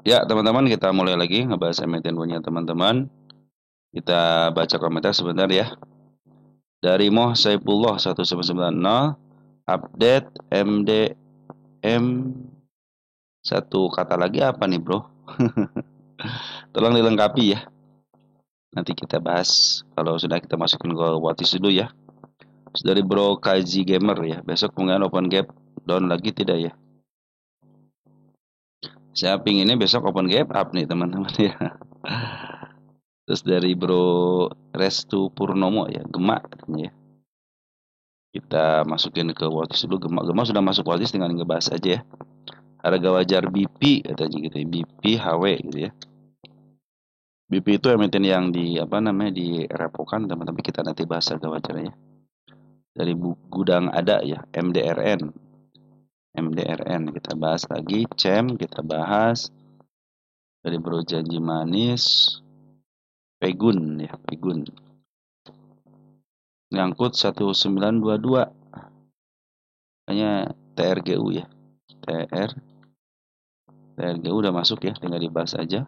Ya, teman-teman, kita mulai lagi ngebahas emiten punya teman-teman. Kita baca komentar sebentar ya. Dari Moh Saifullah 1990, update MDM satu kata lagi apa nih, Bro? Tolong dilengkapi ya. Nanti kita bahas kalau sudah kita masukin ke Watis dulu ya. Terus dari Bro Kaji Gamer ya. Besok mungkin open gap down lagi tidak ya? Saya pinginnya besok open gap up nih teman-teman ya. Terus dari Bro Restu Purnomo ya, Gemak katanya ya. Kita masukin ke Watis dulu. Gemak sudah masuk Watis, tinggal ngebahas aja ya. Harga wajar BP katanya gitu ya. BP HW gitu ya. BP itu emiten yang di apa namanya direpokan teman-teman, kita nanti bahas harga wajarnya. Dari gudang ada ya, MDRN. MDRN kita bahas lagi, CEM kita bahas dari Bro Janji Manis, Pegun ya, Pegun. Ngangkut 1922. Kayaknya TRGU ya. TRGU udah masuk ya, tinggal dibahas aja.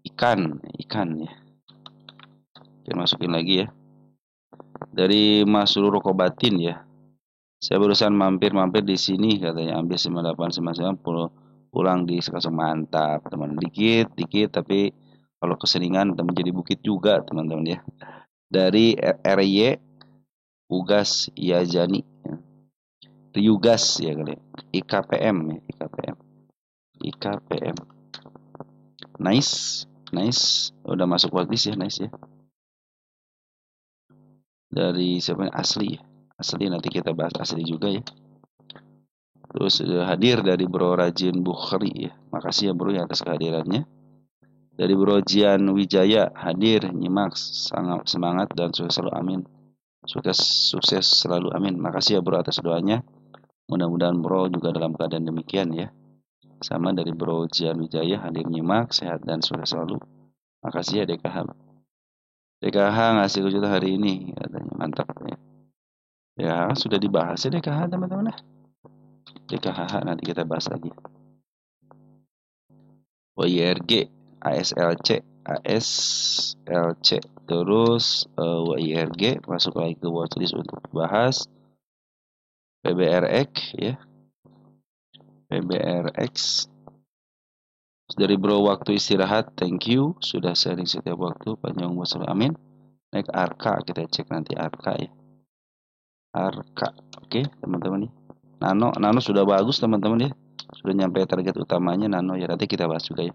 Ikan ya. Kita masukin lagi ya. Dari Mas Rokobatin ya. Saya barusan mampir-mampir di sini katanya, ambil 9899 pulang di Sekasong, mantap teman. Dikit tapi kalau keseringan teman jadi bukit juga teman-teman ya. Dari RY Ugas Yajani ya. Ryugas ya kali ya. IKPM ya, IKPM. IKPM. Nice. Udah masuk wadis ya, nice ya. Dari siapa asli ya. Asli nanti kita bahas asli juga ya. Terus hadir dari Bro Rajin Bukhari ya. Makasih ya Bro ya atas kehadirannya. Dari Bro Jian Wijaya hadir, nyimak, sangat semangat dan sukses selalu amin. Sukses selalu amin. Makasih ya Bro atas doanya. Mudah-mudahan Bro juga dalam keadaan demikian ya. Sama dari Bro Jian Wijaya hadir, nyimak, sehat dan sukses selalu. Makasih ya DKH. DKH ngasih kejutan hari ini katanya, mantap ya. Ya sudah dibahas ya DKH teman-teman ya. DKH nanti kita bahas lagi. WIRG, ASLC, ASLC, terus WIRG masuk lagi ke watchlist untuk dibahas. PBRX ya, PBRX. Dari Bro waktu istirahat, thank you sudah sharing setiap waktu, panjang umur selalu amin. Naik Arka, kita cek nanti Arka ya. Arka, oke teman-teman nih. Nano sudah bagus teman-teman ya, sudah nyampe target utamanya Nano ya, nanti kita bahas juga ya.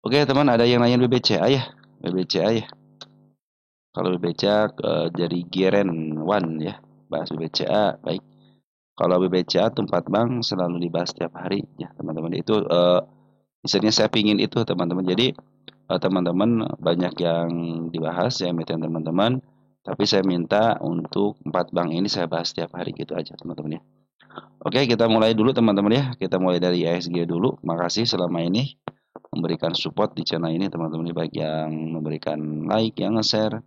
Oke teman, ada yang nanya BBCA ya, BBCA ya. Kalau BBCA dari Giren One ya, bahas BBCA baik. Kalau BBCA tempat bank selalu dibahas setiap hari ya teman-teman. Itu misalnya saya pingin itu teman-teman. Jadi teman-teman banyak yang dibahas ya emiten teman-teman. Tapi saya minta untuk empat bank ini saya bahas setiap hari gitu aja teman-teman ya. Oke, kita mulai dulu teman-teman ya. Kita mulai dari ISG dulu. Makasih selama ini memberikan support di channel ini teman-teman, baik yang memberikan like, yang nge-share,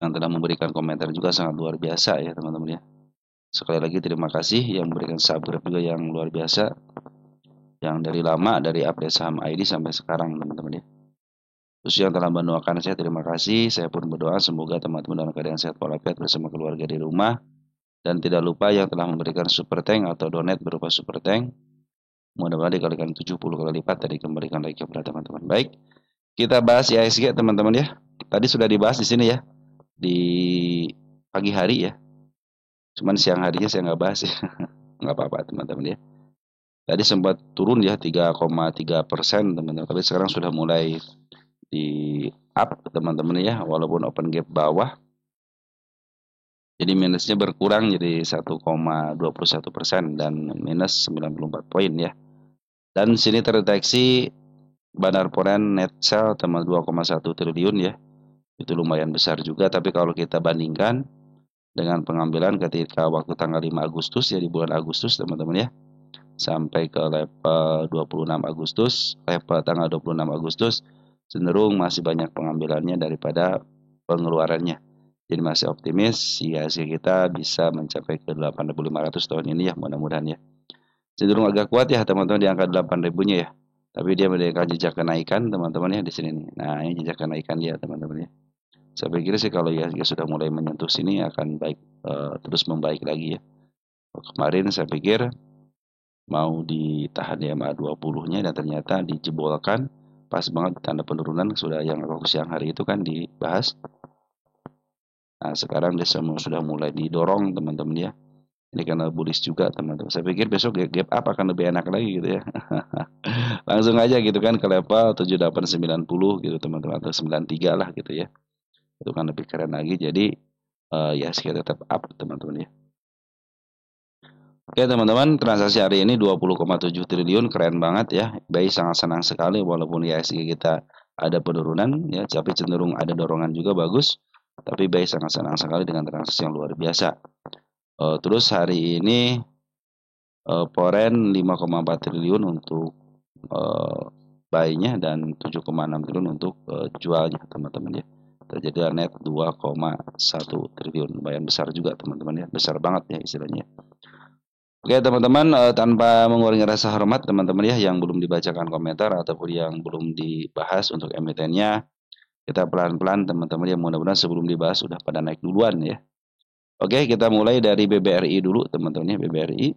yang telah memberikan komentar juga sangat luar biasa ya teman-teman ya. Sekali lagi terima kasih yang memberikan subscribe juga yang luar biasa, yang dari lama, dari update saham ID sampai sekarang teman-teman ya. Terus yang telah mendoakan saya, terima kasih. Saya pun berdoa semoga teman-teman dalam keadaan sehat walafiat bersama keluarga di rumah. Dan tidak lupa yang telah memberikan super tank atau donate berupa super tank, mudah-mudahan dikalikan 70 kali lipat dari kembalikan lagi kepada teman-teman. Baik, kita bahas IHSG teman-teman ya. Tadi sudah dibahas di sini ya, di pagi hari ya. Cuman siang harinya saya nggak bahas ya. Nggak apa-apa teman-teman ya. Tadi sempat turun ya 3,3% teman-teman. Tapi sekarang sudah mulai di up teman-teman ya. Walaupun open gap bawah. Jadi minusnya berkurang jadi 1,21% dan minus 94 poin ya. Dan sini terdeteksi Bandar Poren net sell teman 2,1 triliun ya. Itu lumayan besar juga, tapi kalau kita bandingkan dengan pengambilan ketika waktu tanggal 5 Agustus ya, di bulan Agustus teman-teman ya, sampai ke level 26 Agustus, level tanggal 26 Agustus cenderung masih banyak pengambilannya daripada pengeluarannya. Jadi masih optimis IHSG kita bisa mencapai ke 8.500 tahun ini ya, mudah-mudahan ya. Cenderung agak kuat ya teman-teman di angka 8.000-nya ya. Tapi dia menunjukkan jejak kenaikan teman-teman ya di sini nih. Nah, ini jejak kenaikan dia teman-teman ya. Saya pikir sih kalau IHSG sudah mulai menyentuh sini akan baik, terus membaik lagi ya. Kemarin saya pikir mau ditahan di MA20-nya dan ternyata dijebolkan pas banget tanda penurunan sudah yang waktu siang hari itu kan dibahas. Nah, sekarang dia sudah mulai didorong teman-teman ya. Ini karena bullish juga teman-teman. Saya pikir besok gap up akan lebih enak lagi gitu ya. Langsung aja gitu kan ke level 7890 gitu teman-teman, atau 93 lah gitu ya. Itu kan lebih keren lagi. Jadi ya sekitar tetap up teman-teman ya. Oke teman-teman, transaksi hari ini 20,7 triliun, keren banget ya. Baik, sangat senang sekali walaupun IHSG kita ada penurunan ya, tapi cenderung ada dorongan juga bagus. Tapi baik, sangat senang sekali dengan transaksi yang luar biasa. Terus hari ini Poren 5,4 triliun untuk buy-nya dan 7,6 triliun untuk jualnya teman-teman ya. Terjadi net 2,1 triliun, lumayan besar juga teman-teman ya, besar banget ya istilahnya. Oke teman-teman, tanpa mengurangi rasa hormat teman-teman ya yang belum dibacakan komentar ataupun yang belum dibahas untuk emitennya, kita pelan-pelan teman-teman ya, mudah-mudahan sebelum dibahas sudah pada naik duluan ya. Oke, kita mulai dari BBRI dulu teman-teman ya, BBRI.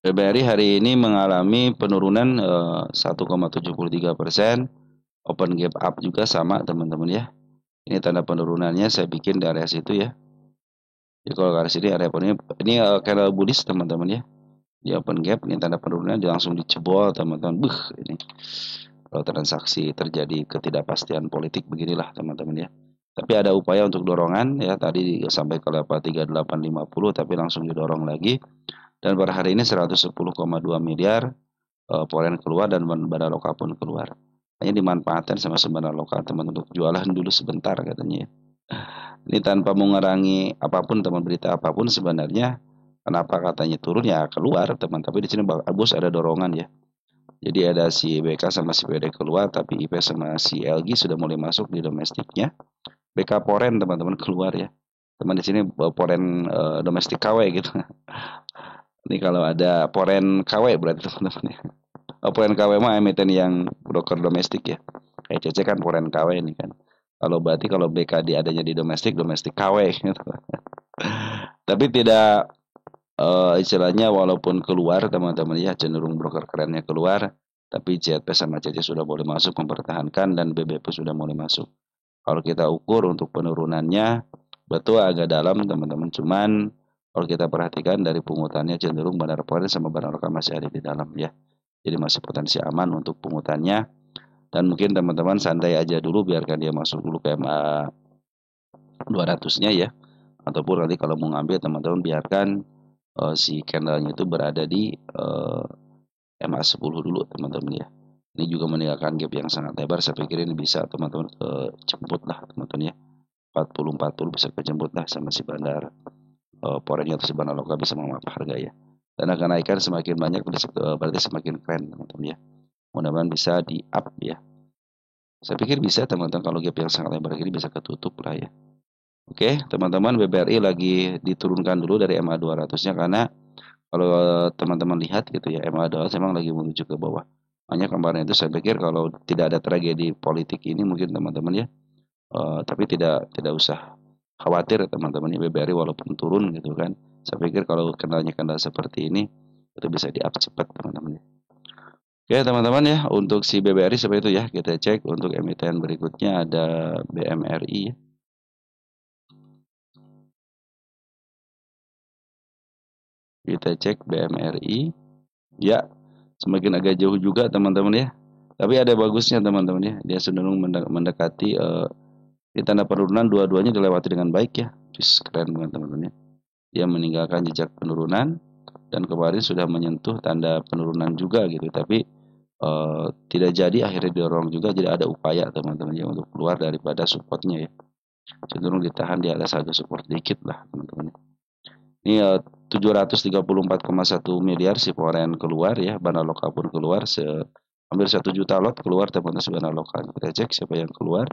BBRI hari ini mengalami penurunan 1,73%, open gap up juga sama teman-teman ya. Ini tanda penurunannya saya bikin di area situ ya. Jadi kalau dari sini area ini candle bullish teman-teman ya. Di open gap ini tanda penurunan dia langsung dicebol teman-teman. Ini kalau transaksi terjadi ketidakpastian politik beginilah teman-teman ya. Tapi ada upaya untuk dorongan ya, tadi sampai ke level 3850 tapi langsung didorong lagi. Dan per hari ini 110,2 miliar poren keluar dan bandar lokal pun keluar. Hanya dimanfaatkan sama bandar lokal teman untuk jualan dulu sebentar katanya ya. Ini tanpa mengurangi apapun teman, berita apapun sebenarnya. Kenapa katanya turun ya keluar teman, tapi di sini bagus ada dorongan ya. Jadi ada si BK sama si PD keluar, tapi IP sama si LG sudah mulai masuk di domestiknya. BK Poren teman-teman keluar ya. Teman di sini Poren domestik KW gitu. Ini kalau ada Poren KW berarti teman-teman ya. Poren KW mah emiten yang broker domestik ya. Kayak CC kan Poren KW ini kan. Kalau berarti kalau BK adanya di domestik KW gitu. Tapi tidak istilahnya walaupun keluar teman-teman ya, cenderung broker kerennya keluar, tapi JP sama CC sudah boleh masuk mempertahankan dan BBP sudah mulai masuk. Kalau kita ukur untuk penurunannya betul agak dalam teman-teman, cuman kalau kita perhatikan dari pungutannya cenderung bandar poren sama bandar lokal masih ada di dalam ya. Jadi masih potensi aman untuk pungutannya. Dan mungkin teman-teman santai aja dulu, biarkan dia masuk dulu ke MA 200-nya ya. Ataupun nanti kalau mau ngambil teman-teman biarkan si candlenya itu berada di MA10 dulu teman-teman ya. Ini juga meninggalkan gap yang sangat lebar. Saya pikir ini bisa teman-teman kejemput lah teman-teman ya. 40-40 bisa kejemput lah sama si bandar porennya atau si bandar lokal bisa memapak harga ya. Dan kenaikan semakin banyak berarti semakin keren teman-teman ya. Mudah-mudahan bisa di up ya. Saya pikir bisa teman-teman, kalau gap yang sangat lebar ini bisa ketutup lah ya. Oke teman-teman, BBRI lagi diturunkan dulu dari MA 200-nya karena kalau teman-teman lihat gitu ya, MA 200 memang lagi menuju ke bawah. Hanya kemarin itu saya pikir kalau tidak ada tragedi politik ini mungkin teman-teman ya, tapi tidak usah khawatir teman-teman ya, BBRI walaupun turun gitu kan. Saya pikir kalau kendala seperti ini itu bisa di up cepat teman-teman ya. Oke teman-teman ya, untuk si BBRI seperti itu ya. Kita cek untuk emiten berikutnya ada BMRI ya. Kita cek BMRI. Ya, semakin agak jauh juga teman-teman ya. Tapi ada bagusnya teman-teman ya. Dia cenderung mendekati di tanda penurunan, dua-duanya dilewati dengan baik ya. Terus keren teman-teman ya. Dia meninggalkan jejak penurunan dan kemarin sudah menyentuh tanda penurunan juga gitu. Tapi tidak jadi, akhirnya didorong juga. Jadi ada upaya teman-teman ya untuk keluar daripada supportnya ya. Cenderung ditahan di atas harga support dikit lah teman-teman. Ini 734,1 miliar si foreign keluar ya, bandar lokal pun keluar hampir 1 juta lot keluar teman-teman sebenarnya lokal. Kita cek siapa yang keluar.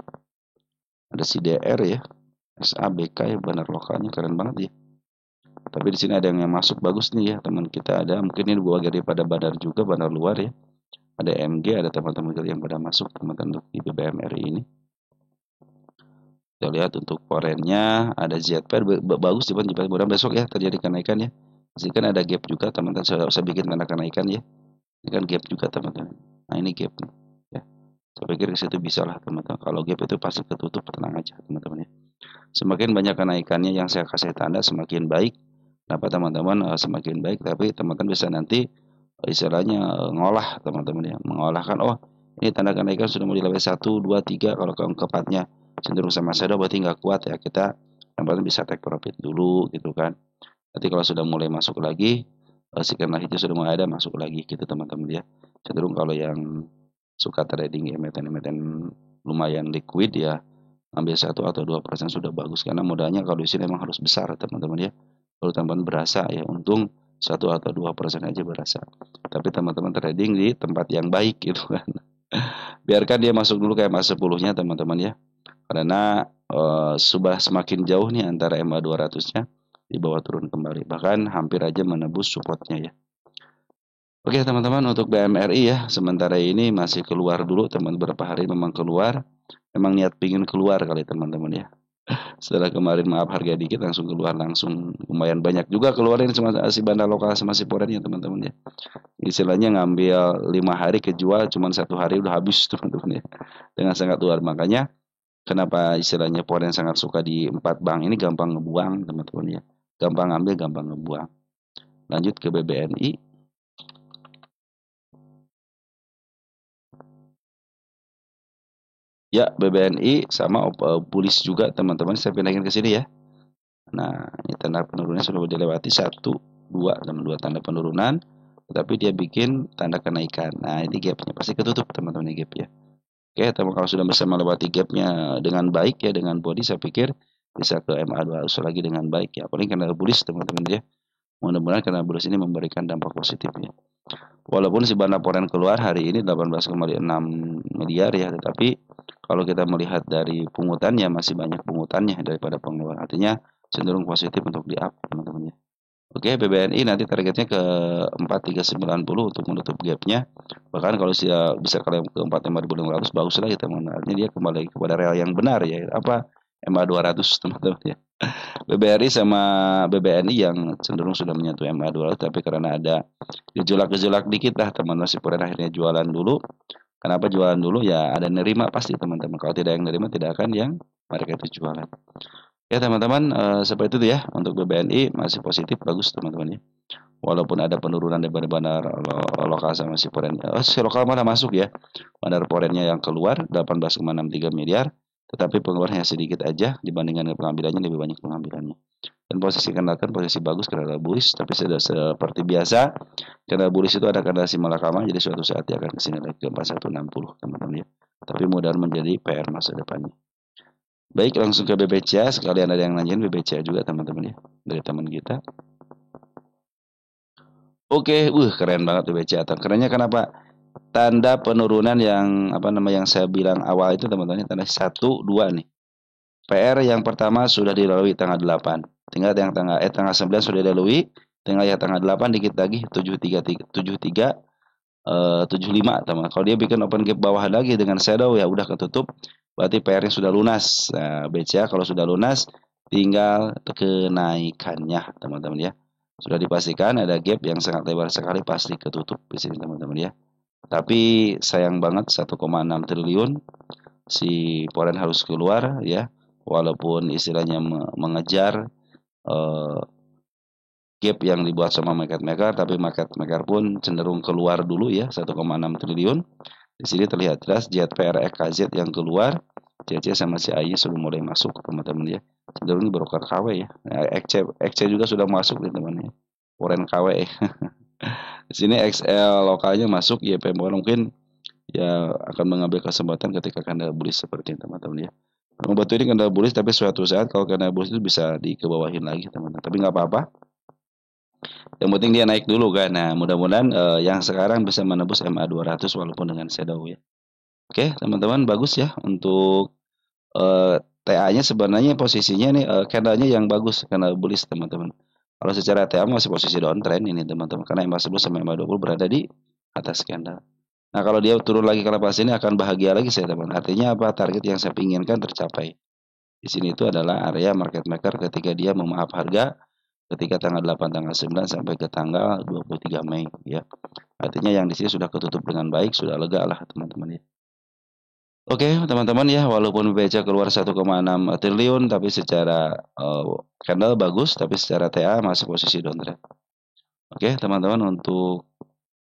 Ada si DR ya, SABK ya, benar lokalnya keren banget ya. Tapi di sini ada yang masuk bagus nih ya teman kita, ada mungkin ini bagian daripada bandar juga, bandar luar ya. Ada MG, ada teman-teman yang pada masuk teman-teman di BBM RI ini. Kita lihat untuk forennya ada ZP bagus teman, mudah besok ya terjadi kenaikan ya. Di sini kan ada gap juga teman-teman, saya bikin tanda kenaikan ya. Ini kan gap juga teman-teman. Nah ini gap nih ya. Saya pikir ke situ bisa lah teman-teman. Kalau gap itu pasti ketutup, tenang aja teman-teman ya. Semakin banyak kenaikannya yang saya kasih tanda semakin baik. Kenapa teman-teman? Semakin baik, tapi teman-teman bisa nanti istilahnya ngolah teman-teman ya, mengolahkan oh ini tanda kenaikan sudah mau di level 1, 2, 3, kalau keempatnya cenderung sama shadow berarti nggak kuat ya, kita teman-teman bisa take profit dulu gitu kan. Nanti kalau sudah mulai masuk lagi signal hijau sudah mulai ada, masuk lagi gitu teman-teman ya. Cenderung kalau yang suka trading emiten-emiten lumayan liquid ya, ambil 1 atau 2% sudah bagus, karena modalnya kalau di sini memang harus besar teman-teman ya. Kalau teman-teman berasa ya untung 1 atau 2% aja berasa. Tapi teman-teman trading di tempat yang baik gitu kan. Biarkan dia masuk dulu kayak mas 10-nya teman-teman ya. Karena sudah semakin jauh nih antara MA 200-nya, di bawah turun kembali. Bahkan hampir aja menembus supportnya ya. Oke teman-teman, untuk BMRI ya, sementara ini masih keluar dulu teman, beberapa hari memang keluar. Memang niat pingin keluar kali teman-teman ya. Setelah kemarin maaf harga dikit langsung keluar, langsung lumayan banyak juga keluarin sama si bandar lokal sama si porennya teman-teman ya. Istilahnya ngambil 5 hari kejual, cuman 1 hari udah habis teman-teman ya. Dengan sangat luar, makanya kenapa istilahnya poren sangat suka di 4 bank ini, gampang ngebuang teman-teman ya. Gampang ngambil, gampang ngebuang. Lanjut ke BBNI. Ya, BBNI sama bullish juga teman-teman, saya pindahin ke sini ya. Nah, ini tanda penurunannya sudah dilewati 1, 2, dan 2 tanda penurunan, tetapi dia bikin tanda kenaikan. Nah, ini gapnya pasti ketutup teman-teman, ini gap ya. Oke, teman, kalau sudah bisa melewati gapnya dengan baik ya, dengan body, saya pikir bisa ke MA 200 lagi dengan baik ya. Paling karena bullish teman-teman ya. Mudah-mudahan karena bullish ini memberikan dampak positif ya. Walaupun si Banda Poren keluar hari ini 18,6 miliar ya, tetapi kalau kita melihat dari pungutannya masih banyak pungutannya daripada pengeluaran. Artinya cenderung positif untuk di up teman-teman ya. Oke, BBNI nanti targetnya ke 4390 untuk menutup gapnya. Bahkan kalau bisa kalian ke 45.500 bagus lah ya teman-teman. Artinya dia kembali kepada real yang benar ya. Apa? MA 200 teman-teman ya. BBRI sama BBNI yang cenderung sudah menyentuh MA 200, tapi karena ada gejolak-gejolak dikit lah teman-teman, si Poren akhirnya jualan dulu. Kenapa jualan dulu? Ya ada nerima pasti teman-teman. Kalau tidak yang nerima, tidak akan yang mereka itu jualan. Ya teman-teman, seperti itu ya untuk BBNI, masih positif, bagus teman-teman ya. Walaupun ada penurunan daripada bandar lokal sama si Poren. Si lokal mana masuk ya? Bandar Porennya yang keluar 18,63 miliar, tetapi pengeluarannya sedikit aja dibandingkan dengan pengambilannya, lebih banyak pengambilannya. Dan posisi kendalikan posisi bagus karena bullish, tapi sudah seperti biasa karena bullish itu ada kandasi malakama, jadi suatu saat dia akan kesini lagi ke 4160 teman-teman ya. Tapi mudah menjadi PR masa depannya. Baik, langsung ke BBCA. Sekalian ada yang nanyain BBCA juga teman-teman ya, dari teman kita. Oke, keren banget BBCA. Kerennya kenapa? Tanda penurunan yang yang saya bilang awal itu teman-teman, tanda 1, 2 nih. PR yang pertama sudah dilalui tanggal 8. Tinggal yang tanggal 9 sudah dilalui, tinggal yang tanggal 8 dikit lagi 73 75 teman. Kalau dia bikin open gap bawah lagi dengan shadow ya udah ketutup, berarti PR-nya sudah lunas. Nah, BCA kalau sudah lunas tinggal kenaikannya teman-teman ya. Sudah dipastikan ada gap yang sangat lebar sekali, pasti ketutup di sini teman-teman ya. Tapi sayang banget 1,6 triliun si Poren harus keluar ya, walaupun istilahnya mengejar gap yang dibuat sama market maker, tapi market maker pun cenderung keluar dulu ya 1,6 triliun. Di sini terlihat jelas JPR EKZ yang keluar, CC sama CI sudah mulai masuk teman-teman ya. Cenderung ini broker KW ya. Nah, XC juga sudah masuk nih teman ya. Poren KW. Di sini XL lokalnya masuk, YP mungkin ya akan mengambil kesempatan ketika kandang bullish seperti ini teman-teman ya. Membantu ini kandang bullish, tapi suatu saat kalau kandang bullish itu bisa dikebawahin lagi teman-teman. Tapi nggak apa-apa. Yang penting dia naik dulu kan. Nah, mudah-mudahan yang sekarang bisa menembus MA 200 walaupun dengan shadow ya. Oke, teman-teman bagus ya untuk TA-nya sebenarnya posisinya nih candle-nya yang bagus karena bullish teman-teman. Kalau secara TA masih posisi downtrend ini teman-teman karena MA 10 sampai MA 20 berada di atas candle. Nah, kalau dia turun lagi ke level sini akan bahagia lagi saya teman. Artinya apa? Target yang saya inginkan tercapai. Di sini itu adalah area market maker ketika dia memaaf harga ketika tanggal 8, tanggal 9 sampai ke tanggal 23 Mei ya. Artinya yang di sini sudah ketutup dengan baik, sudah lega lah teman-teman ya. Oke, teman-teman ya, walaupun BCA keluar 1,6 triliun tapi secara candle bagus tapi secara TA masih posisi downtrend. Oke, teman-teman untuk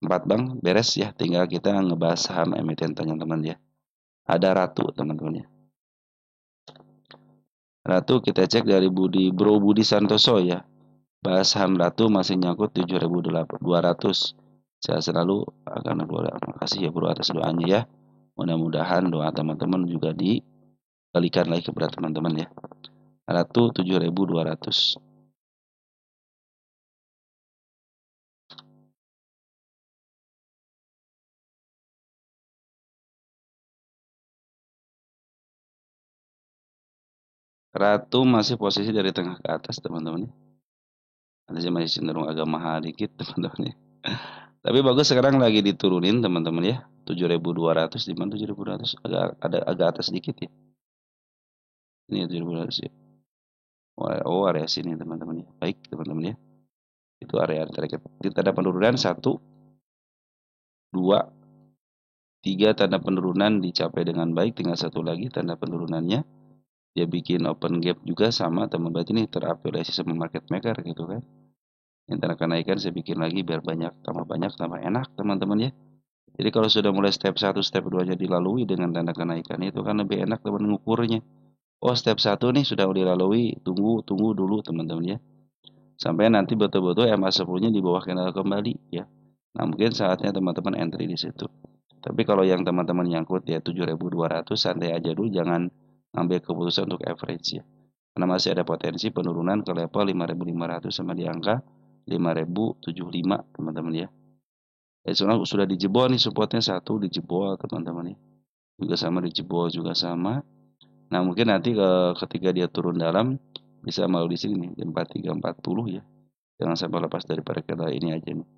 4 bank beres ya, tinggal kita ngebahas saham emiten teman-teman ya. Ada Ratu teman-teman ya. Ratu kita cek dari Bro Budi Santoso ya. Bahas saham Ratu masih nyangkut 7.200. Saya selalu akan berdoa. Makasih ya Bro atas doanya ya. Mudah-mudahan doa teman-teman juga dikalikan lagi kepada teman-teman ya. Ratu 7.200. Ratu masih posisi dari tengah ke atas teman-teman ya. Nanti masih cenderung agak mahal dikit teman-teman ya. Tapi bagus sekarang lagi diturunin teman-teman ya. 7.200 di mana 7.200 agak atas sedikit ya. Ini 7.200 ya. Oh, area sini teman-teman ya. Baik teman-teman ya. Itu area target. Kita ada penurunan 1, 2, 3 tanda penurunan dicapai dengan baik. Tinggal satu lagi tanda penurunannya. Dia bikin open gap juga sama teman. Berarti ini terafiliasi sama market maker gitu kan. Yang tanda kenaikan saya bikin lagi biar banyak tambah enak teman-teman ya. Jadi kalau sudah mulai step 1, step 2 nya dilalui dengan tanda kenaikan itu kan lebih enak teman mengukurnya. Oh, step 1 nih sudah dilalui, tunggu dulu teman-teman ya. Sampai nanti betul-betul MA 10-nya di bawah candle kembali ya. Nah, mungkin saatnya teman-teman entry di situ. Tapi kalau yang teman-teman nyangkut ya 7.200 santai aja dulu, jangan ngambil keputusan untuk average ya. Karena masih ada potensi penurunan ke level 5.500 sama di angka 5.075 teman-teman ya. Sudah dijebol nih supportnya satu dijebol teman-teman ya. Juga sama dijebol juga sama. Nah, mungkin nanti ketika dia turun dalam bisa mau di sini nih 4340 ya. Jangan sampai lepas dari candle ini aja nih.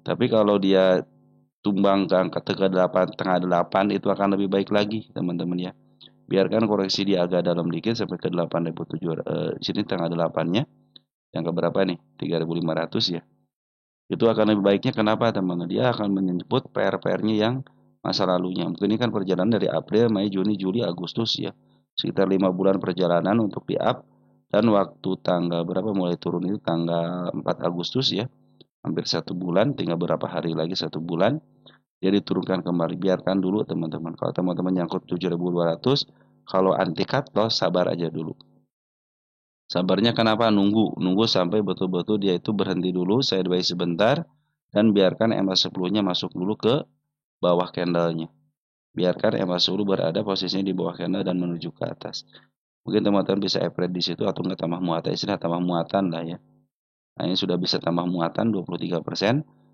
Tapi kalau dia tumbang ke angka tengah 8 itu akan lebih baik lagi teman-teman ya. Biarkan koreksi dia agak dalam dikit sampai ke 8.700 sini tengah 8-nya. Yang ke berapa nih? 3.500 ya. Itu akan lebih baiknya kenapa teman-teman? Dia akan menjemput PR-PR-nya yang masa lalunya. Mungkin ini kan perjalanan dari April, Mei, Juni, Juli, Agustus ya. Sekitar 5 bulan perjalanan untuk di-up. Dan waktu tanggal berapa mulai turun itu tanggal 4 Agustus ya. Hampir 1 bulan, tinggal berapa hari lagi 1 bulan. Dia diturunkan kembali. Biarkan dulu teman-teman. Kalau teman-teman nyangkut 7.200, kalau anti cut loss sabar aja dulu. Sabarnya kenapa? Nunggu sampai betul-betul dia itu berhenti dulu, sideways sebentar, dan biarkan MA 10-nya masuk dulu ke bawah candle-nya. Biarkan MA 10 berada posisinya di bawah candle dan menuju ke atas. Mungkin teman-teman bisa average di situ atau nggak tambah muatan, istilah tambah muatan lah ya. Nah, ini sudah bisa tambah muatan 23%.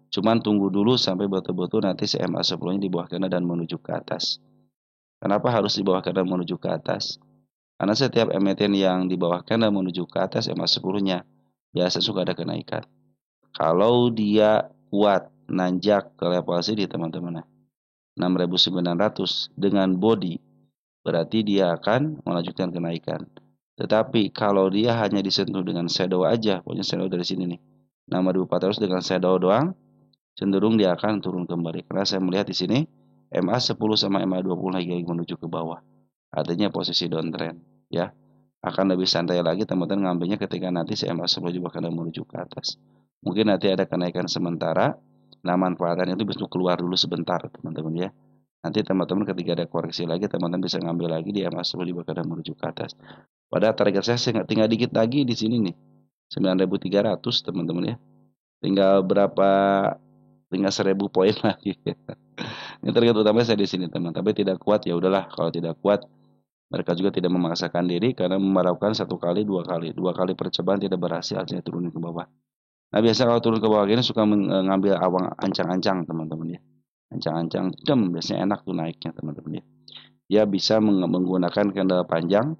Cuman tunggu dulu sampai betul-betul nanti si MA 10-nya di bawah candle dan menuju ke atas. Kenapa harus di bawah candle menuju ke atas? Karena setiap emiten yang di bawah candle menuju ke atas MA 10-nya biasa suka ada kenaikan. Kalau dia kuat nanjak ke level sini teman-teman 6.900 dengan body berarti dia akan melanjutkan kenaikan. Tetapi kalau dia hanya disentuh dengan shadow aja, pokoknya shadow dari sini nih 6.400 dengan shadow doang, cenderung dia akan turun kembali. Karena saya melihat di sini MA 10 sama MA 20 lagi menuju ke bawah. Artinya posisi downtrend ya. Akan lebih santai lagi teman-teman ngambilnya ketika nanti si MA 10 juga akan menuju ke atas. Mungkin nanti ada kenaikan sementara. Nah, manfaatan itu bisa keluar dulu sebentar teman-teman ya. Nanti teman-teman ketika ada koreksi lagi teman-teman bisa ngambil lagi di MA 10 juga akan menuju ke atas. Pada target saya tinggal dikit lagi di sini nih. 9.300 teman-teman ya. Tinggal 1.000 poin lagi. Ini target utama saya di sini teman. Tapi tidak kuat ya udahlah. Kalau tidak kuat mereka juga tidak memaksakan diri karena mengharapkan 1 kali, 2 kali. 2 kali percobaan tidak berhasil, akhirnya turunin ke bawah. Nah, biasa kalau turun ke bawah gini suka mengambil awang ancang-ancang, teman-teman ya. Ancang-ancang dem, biasanya enak tuh naiknya, teman-teman ya. Dia bisa menggunakan candle panjang,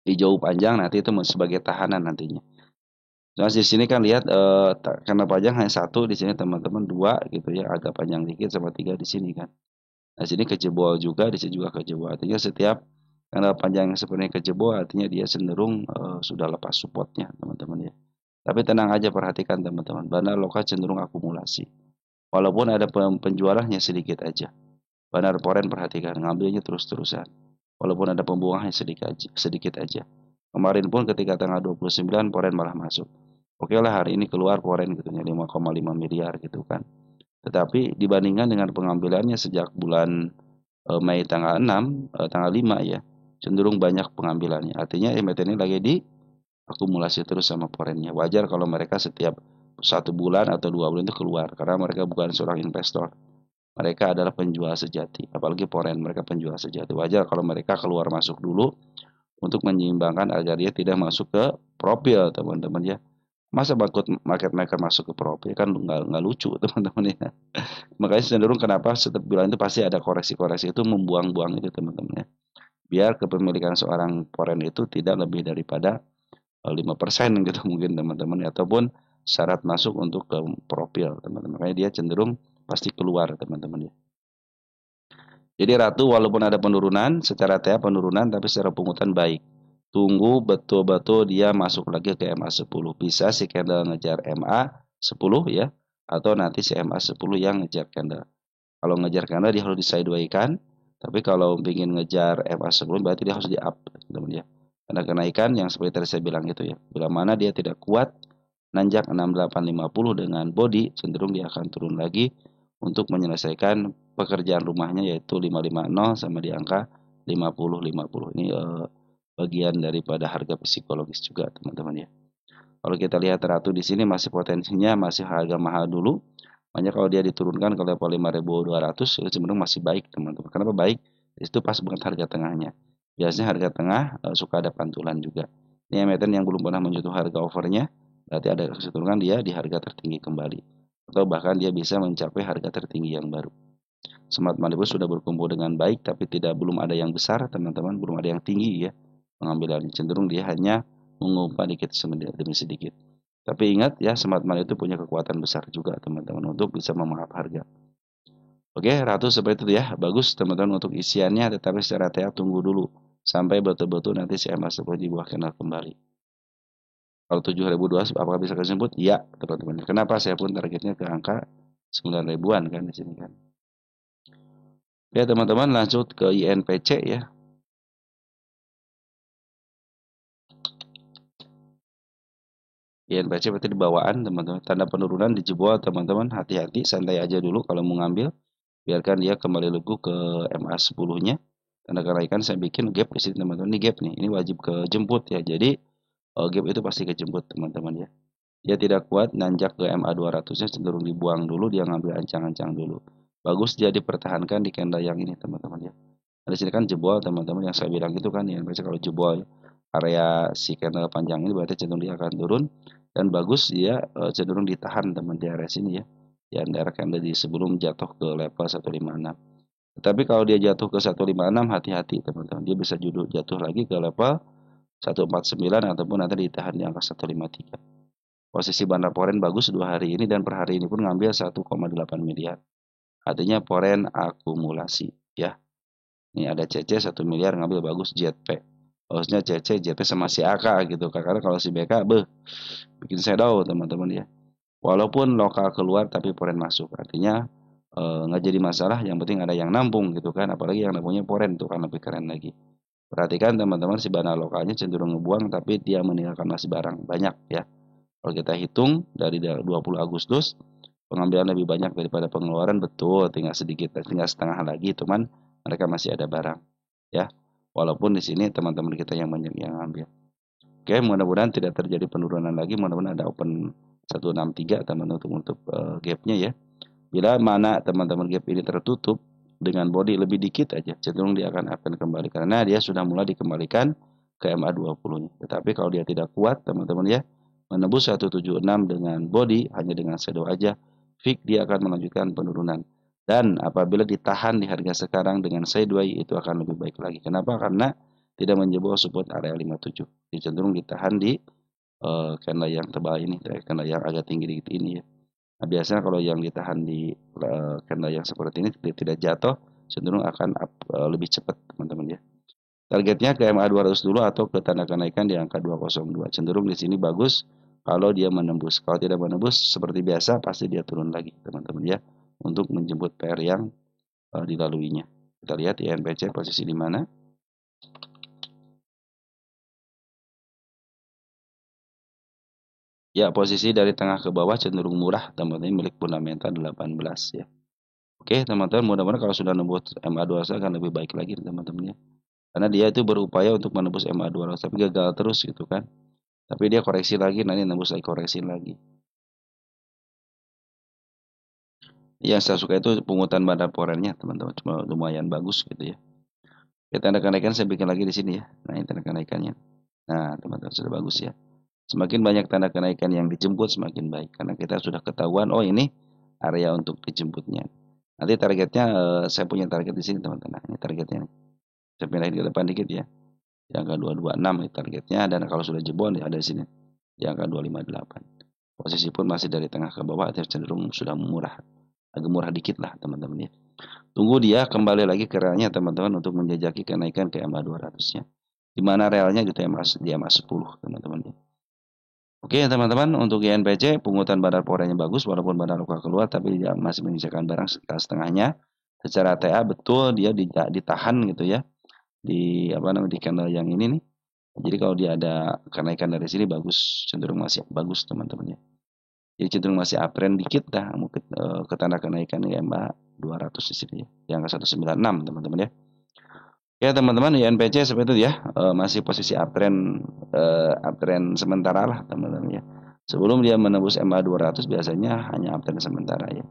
hijau panjang, nanti itu sebagai tahanan nantinya. Nah, di sini kan lihat candle panjang hanya satu, di sini teman-teman dua gitu ya, agak panjang dikit sama tiga di sini kan. Nah, sini kejebol juga, di sini juga kejebol. Artinya setiap candle panjang yang sebenarnya kejebol, artinya dia cenderung sudah lepas supportnya, teman-teman ya. Tapi tenang aja, perhatikan teman-teman, Bandar Loka cenderung akumulasi. Walaupun ada penjualannya sedikit aja. Bandar Poren perhatikan, ngambilnya terus-terusan. Walaupun ada pembuangannya sedikit aja. Kemarin pun ketika tanggal 29 Poren malah masuk. Oke lah, hari ini keluar Poren gitu ya, 5,5 miliar gitu kan. Tetapi dibandingkan dengan pengambilannya sejak bulan Mei tanggal 6, tanggal 5 ya, cenderung banyak pengambilannya. Artinya emiten ini lagi di akumulasi terus sama Porennya. Wajar kalau mereka setiap 1 bulan atau 2 bulan itu keluar, karena mereka bukan seorang investor. Mereka adalah penjual sejati, apalagi Poren, mereka penjual sejati. Wajar kalau mereka keluar masuk dulu untuk menyeimbangkan agar dia tidak masuk ke profil, teman-teman ya. Masa market maker masuk ke profil kan nggak lucu, teman-teman ya. Makanya cenderung kenapa setiap bulan itu pasti ada koreksi-koreksi itu membuang-buang itu, teman-teman ya. Biar kepemilikan seorang Poren itu tidak lebih daripada 5% gitu mungkin, teman-teman, ataupun syarat masuk untuk ke profil, teman-teman. Makanya dia cenderung pasti keluar, teman-teman ya. Jadi Ratu walaupun ada penurunan, secara TA penurunan, tapi secara pungutan baik. Tunggu betul-betul dia masuk lagi ke MA10. Bisa si candle ngejar MA10 ya, atau nanti si MA10 yang ngejar candle. Kalau ngejar candle dia harus di sideways-kan, tapi kalau ingin ngejar MA10 berarti dia harus di up, teman-teman ya. Karena kenaikan yang seperti tadi saya bilang itu ya. Bila mana dia tidak kuat nanjak 6850 dengan body, cenderung dia akan turun lagi untuk menyelesaikan pekerjaan rumahnya, yaitu 550 sama di angka 50-50. Ini bagian daripada harga psikologis juga, teman-teman ya. Kalau kita lihat Ratu di sini masih potensinya masih harga mahal dulu. Makanya kalau dia diturunkan ke level 5.200 itu cenderung masih baik, teman-teman. Kenapa baik? Itu pas banget harga tengahnya. Biasanya harga tengah suka ada pantulan juga. Ini emiten yang belum pernah menyentuh harga overnya, berarti ada kecenderungan dia di harga tertinggi kembali. Atau bahkan dia bisa mencapai harga tertinggi yang baru. Smart Money Bus sudah berkumpul dengan baik, tapi belum ada yang besar, teman-teman, belum ada yang tinggi ya pengambilannya. Cenderung dia hanya mengumpan dikit demi sedikit. Tapi ingat ya, Smart Money itu punya kekuatan besar juga, teman-teman, untuk bisa memaaf harga. Oke, Ratu seperti itu ya. Bagus, teman-teman, untuk isiannya, tetapi secara TA tunggu dulu sampai betul-betul nanti si MA10 di bawah kenal kembali. Kalau 7.200 apakah bisa kesebut? Ya, teman-teman. Kenapa saya pun targetnya ke angka 9 ribuan kan di sini kan. Ya, teman-teman, lanjut ke INPC ya. INPC berarti di bawaan, teman-teman. Tanda penurunan dijebol, teman-teman. Hati-hati, santai aja dulu kalau mau ngambil. Biarkan dia kembali lugu ke MA10-nya. Tanda kenaikan saya bikin gap di sini, teman-teman. Ini gap nih, ini wajib kejemput ya. Jadi gap itu pasti kejemput, teman-teman ya. Dia tidak kuat nanjak ke MA200-nya, cenderung dibuang dulu, dia ngambil ancang-ancang dulu. Bagus dia dipertahankan di candle yang ini, teman-teman ya. Di sini kan jebol, teman-teman, yang saya bilang itu kan ya. Biasanya kalau jebol area si candle panjang ini berarti cenderung dia akan turun, dan bagus dia cenderung ditahan, teman, di area sini ya. Di antara candle di sebelum jatuh ke level 156. Tetapi kalau dia jatuh ke 156, hati-hati, teman-teman. Dia bisa jatuh lagi ke level 149 ataupun nanti ditahan di angka 153. Posisi Bandar Poren bagus 2 hari ini, dan per hari ini pun ngambil 1,8 miliar. Artinya Poren akumulasi ya. Ini ada CC 1 miliar ngambil bagus, JP. Harusnya CC, JP sama si AK gitu. Karena kalau si BK, bikin shadow, teman-teman ya. Walaupun lokal keluar tapi Poren masuk. Artinya nggak jadi masalah, yang penting ada yang nampung gitu kan. Apalagi yang nampungnya Poren tuh kan lebih keren lagi. Perhatikan teman-teman, si Bandar lokalnya cenderung ngebuang tapi dia meninggalkan masih barang banyak ya. Kalau kita hitung dari 20 Agustus, pengambilan lebih banyak daripada pengeluaran, betul, tinggal sedikit, tinggal setengah lagi, teman, mereka masih ada barang, ya. Walaupun di sini teman-teman kita yang banyak yang ambil. Oke, mudah-mudahan tidak terjadi penurunan lagi, mudah-mudahan ada open 163 teman-teman untuk gapnya ya. Bila mana teman-teman gap ini tertutup dengan body lebih dikit aja, cenderung dia akan kembali karena dia sudah mulai dikembalikan ke MA20-nya. Tetapi kalau dia tidak kuat, teman-teman ya, menembus 176 dengan body hanya dengan shadow aja, fix dia akan melanjutkan penurunan. Dan apabila ditahan di harga sekarang dengan sideways itu akan lebih baik lagi. Kenapa? Karena tidak menjebol support area 57. Dia cenderung ditahan di candle yang tebal ini, candle yang agak tinggi dikit ini ya. Nah, biasanya kalau yang ditahan di candle yang seperti ini tidak jatuh, cenderung akan up, lebih cepat teman-teman ya. Targetnya ke MA 200 dulu atau ke tanda kenaikan di angka 202. Cenderung di sini bagus kalau dia menembus. Kalau tidak menembus seperti biasa pasti dia turun lagi teman-teman ya, untuk menjemput PR yang dilaluinya. Kita lihat INPC posisi di mana. Ya, posisi dari tengah ke bawah cenderung murah teman-teman, milik fundamental 18 ya. Oke teman-teman, mudah-mudahan kalau sudah nembus MA 200 akan lebih baik lagi teman-teman ya. Karena dia itu berupaya untuk menembus MA 200 tapi gagal terus gitu kan. Tapi dia koreksi lagi, nanti nembus lagi, koreksi lagi. Yang saya suka itu pungutan bandar porennya teman-teman, cuma lumayan bagus gitu ya. Oke, tanda kenaikan saya bikin lagi di sini ya. Nah, ini tanda kenaikannya. Nah, teman-teman sudah bagus ya. Semakin banyak tanda kenaikan yang dijemput semakin baik karena kita sudah ketahuan oh ini area untuk dijemputnya. Nanti targetnya saya punya target di sini teman-teman. Nah, ini targetnya nih. Saya pindahin ke depan dikit ya. Di angka 226 ini targetnya dan kalau sudah jebol ada di sini di angka 258. Posisi pun masih dari tengah ke bawah cenderung sudah murah. Agak murah dikit lah teman-teman ya. Tunggu dia kembali lagi ke realnya teman-teman untuk menjajaki kenaikan ke MA 200-nya. Di mana realnya gitu di MA 10 teman-teman ya. Oke teman-teman, untuk INPC pungutan bandar porennya bagus walaupun bandar lokal keluar tapi dia masih menyisakan barang setengahnya. Secara TA betul dia ditahan gitu ya di di candle yang ini nih. Jadi kalau dia ada kenaikan dari sini bagus, cenderung masih bagus teman-teman ya. Jadi cenderung masih uptrend dikit dah mungkin ke tanda kenaikan MA 200 di sini ya. Yang ke 196 teman-teman ya. Ya teman-teman, INPC seperti itu ya, masih posisi uptrend sementara lah teman-teman ya. Sebelum dia menembus MA 200 biasanya hanya uptrend sementara ya.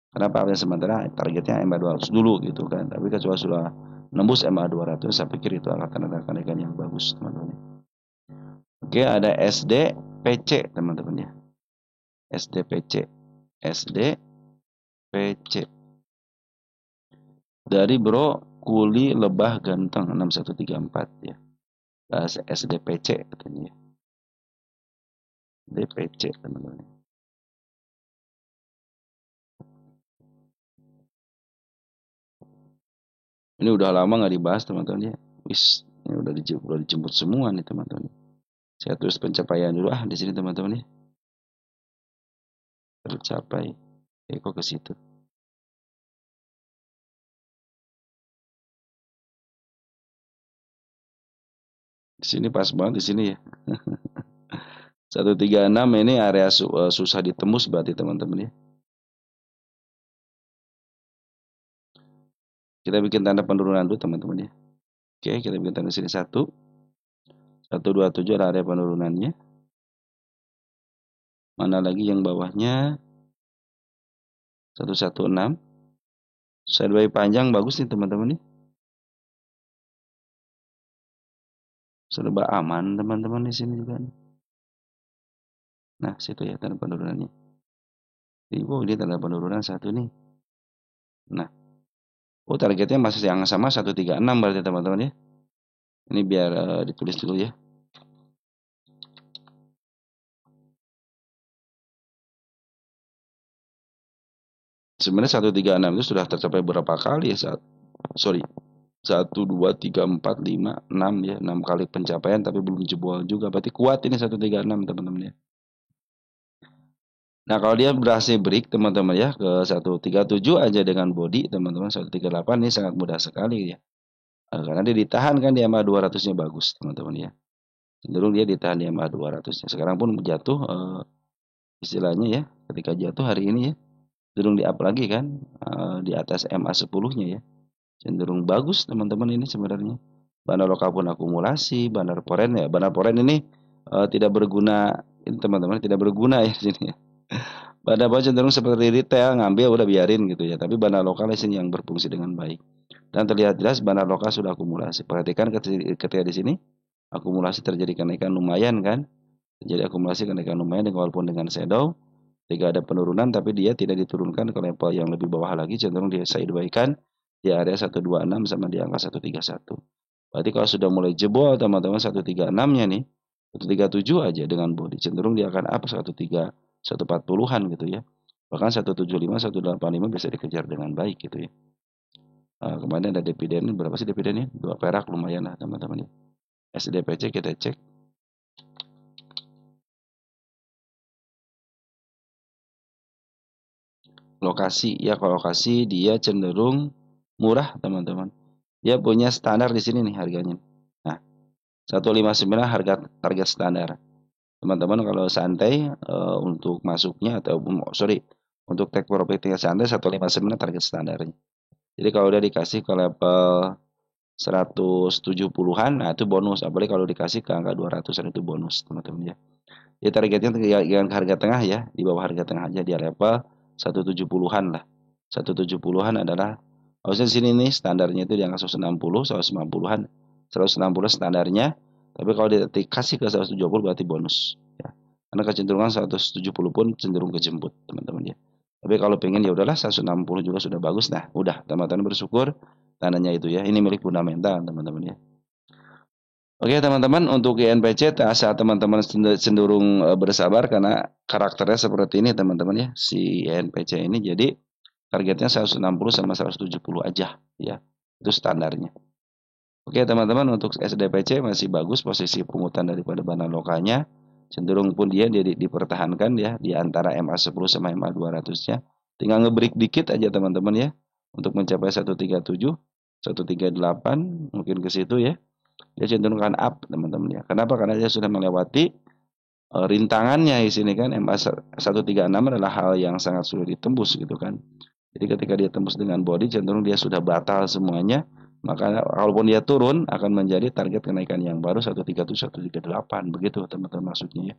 Kenapa uptrend sementara? Targetnya MA 200 dulu gitu kan. Tapi kalau sudah menembus MA 200 saya pikir itu akan tanda kenaikan yang bagus teman-teman. Oke, ada SDPC teman-teman ya. SDPC. SDPC. Dari Bro Kuli Lebah Ganteng 6134 ya. SDPC katanya. DPC teman-teman. Ini udah lama nggak dibahas teman-teman ya. Wis, ini udah dijemput semua nih teman-teman. Saya tulis pencapaian dulu di sini teman-teman ya. Tercapai. Kok ke situ. Di sini pas banget di sini ya. 136 ini area susah ditembus berarti teman-teman ya. Kita bikin tanda penurunan dulu teman-teman ya. Oke, kita bikin tanda sini 127 area penurunannya. Mana lagi yang bawahnya? 116. Sideways panjang bagus nih teman-teman nih. Serba aman teman-teman di sini juga nih. Nah, situ ya tanda penurunannya. Ini tanda penurunan satu nih. Nah, targetnya masih yang sama 136 berarti teman-teman ya. Ini biar ditulis dulu ya. Sebenarnya 136 itu sudah tercapai berapa kali ya saat 1, 2, 3, 4, 5, 6 ya. 6 kali pencapaian tapi belum jebol juga. Berarti kuat ini 136 teman-teman ya. Nah, kalau dia berhasil break teman-teman ya ke 137 aja dengan body teman-teman 138 ini sangat mudah sekali ya. Karena dia ditahan kan di MA 200-nya bagus teman-teman ya. Cenderung dia ditahan di MA 200-nya. Sekarang pun jatuh istilahnya ya, ketika jatuh hari ini ya. Cenderung di up lagi kan di atas MA 10-nya ya. Cenderung bagus teman-teman ini sebenarnya. Bandar lokal pun akumulasi, bandar poren ya. Bandar poren ini tidak berguna ini teman-teman, tidak berguna ya di sini ya. Bandar poren cenderung seperti retail, ngambil udah biarin gitu ya. Tapi bandar lokal di sini yang berfungsi dengan baik. Dan terlihat jelas bandar lokal sudah akumulasi. Perhatikan ketika di sini akumulasi terjadi kenaikan lumayan kan. Jadi akumulasi kenaikan lumayan walaupun dengan shadow. Ketika ada penurunan tapi dia tidak diturunkan ke level yang lebih bawah lagi, cenderung dia sideways-kan di area 126 sama di angka 131. Berarti kalau sudah mulai jebol teman-teman 136-nya nih, 137 aja dengan body, cenderung dia akan up 13 140-an gitu ya. Bahkan 175 185 bisa dikejar dengan baik gitu ya. Kemarin ada dividen, berapa sih dividennya? 2 perak lumayan lah teman-teman ya. SDPC kita cek. Lokasi ya, kalau lokasi dia cenderung murah teman-teman. Dia punya standar di sini nih harganya. Nah, 159 harga target standar. Teman-teman kalau santai untuk masuknya atau sorry untuk take profitnya santai 159 target standarnya. Jadi kalau udah dikasih ke level 170-an, nah itu bonus. Apalagi kalau dikasih ke angka 200-an itu bonus teman-teman ya. Ya targetnya dengan harga tengah ya, di bawah harga tengah aja di level 170-an lah. 170-an adalah harusnya di sini nih standarnya itu di angka 160, 190-an. 160 standarnya, tapi kalau dikasih ke 170 berarti bonus ya. Karena kecenderungan 170 pun cenderung kejemput, teman-teman ya. Tapi kalau pengen ya udahlah 160 juga sudah bagus. Nah, udah teman-teman bersyukur tandanya itu ya. Ini milik fundamental, teman-teman ya. Oke teman-teman, untuk INPC saat teman-teman cenderung bersabar karena karakternya seperti ini teman-teman ya, si INPC ini. Jadi targetnya 160 sama 170 aja ya, itu standarnya. Oke teman-teman, untuk SDPC masih bagus posisi pungutan daripada bahan lokalnya, cenderung pun dia dipertahankan ya di antara MA10 sama MA200-nya. Tinggal ngebreak dikit aja teman-teman ya untuk mencapai 137, 138 mungkin ke situ ya. Dia cenderung akan up teman-teman ya. Kenapa? Karena dia sudah melewati rintangannya di sini kan. MA 136 adalah hal yang sangat sulit ditembus gitu kan. Jadi ketika dia tembus dengan body cenderung dia sudah batal semuanya. Maka walaupun dia turun akan menjadi target kenaikan yang baru 137 138 begitu teman-teman maksudnya ya.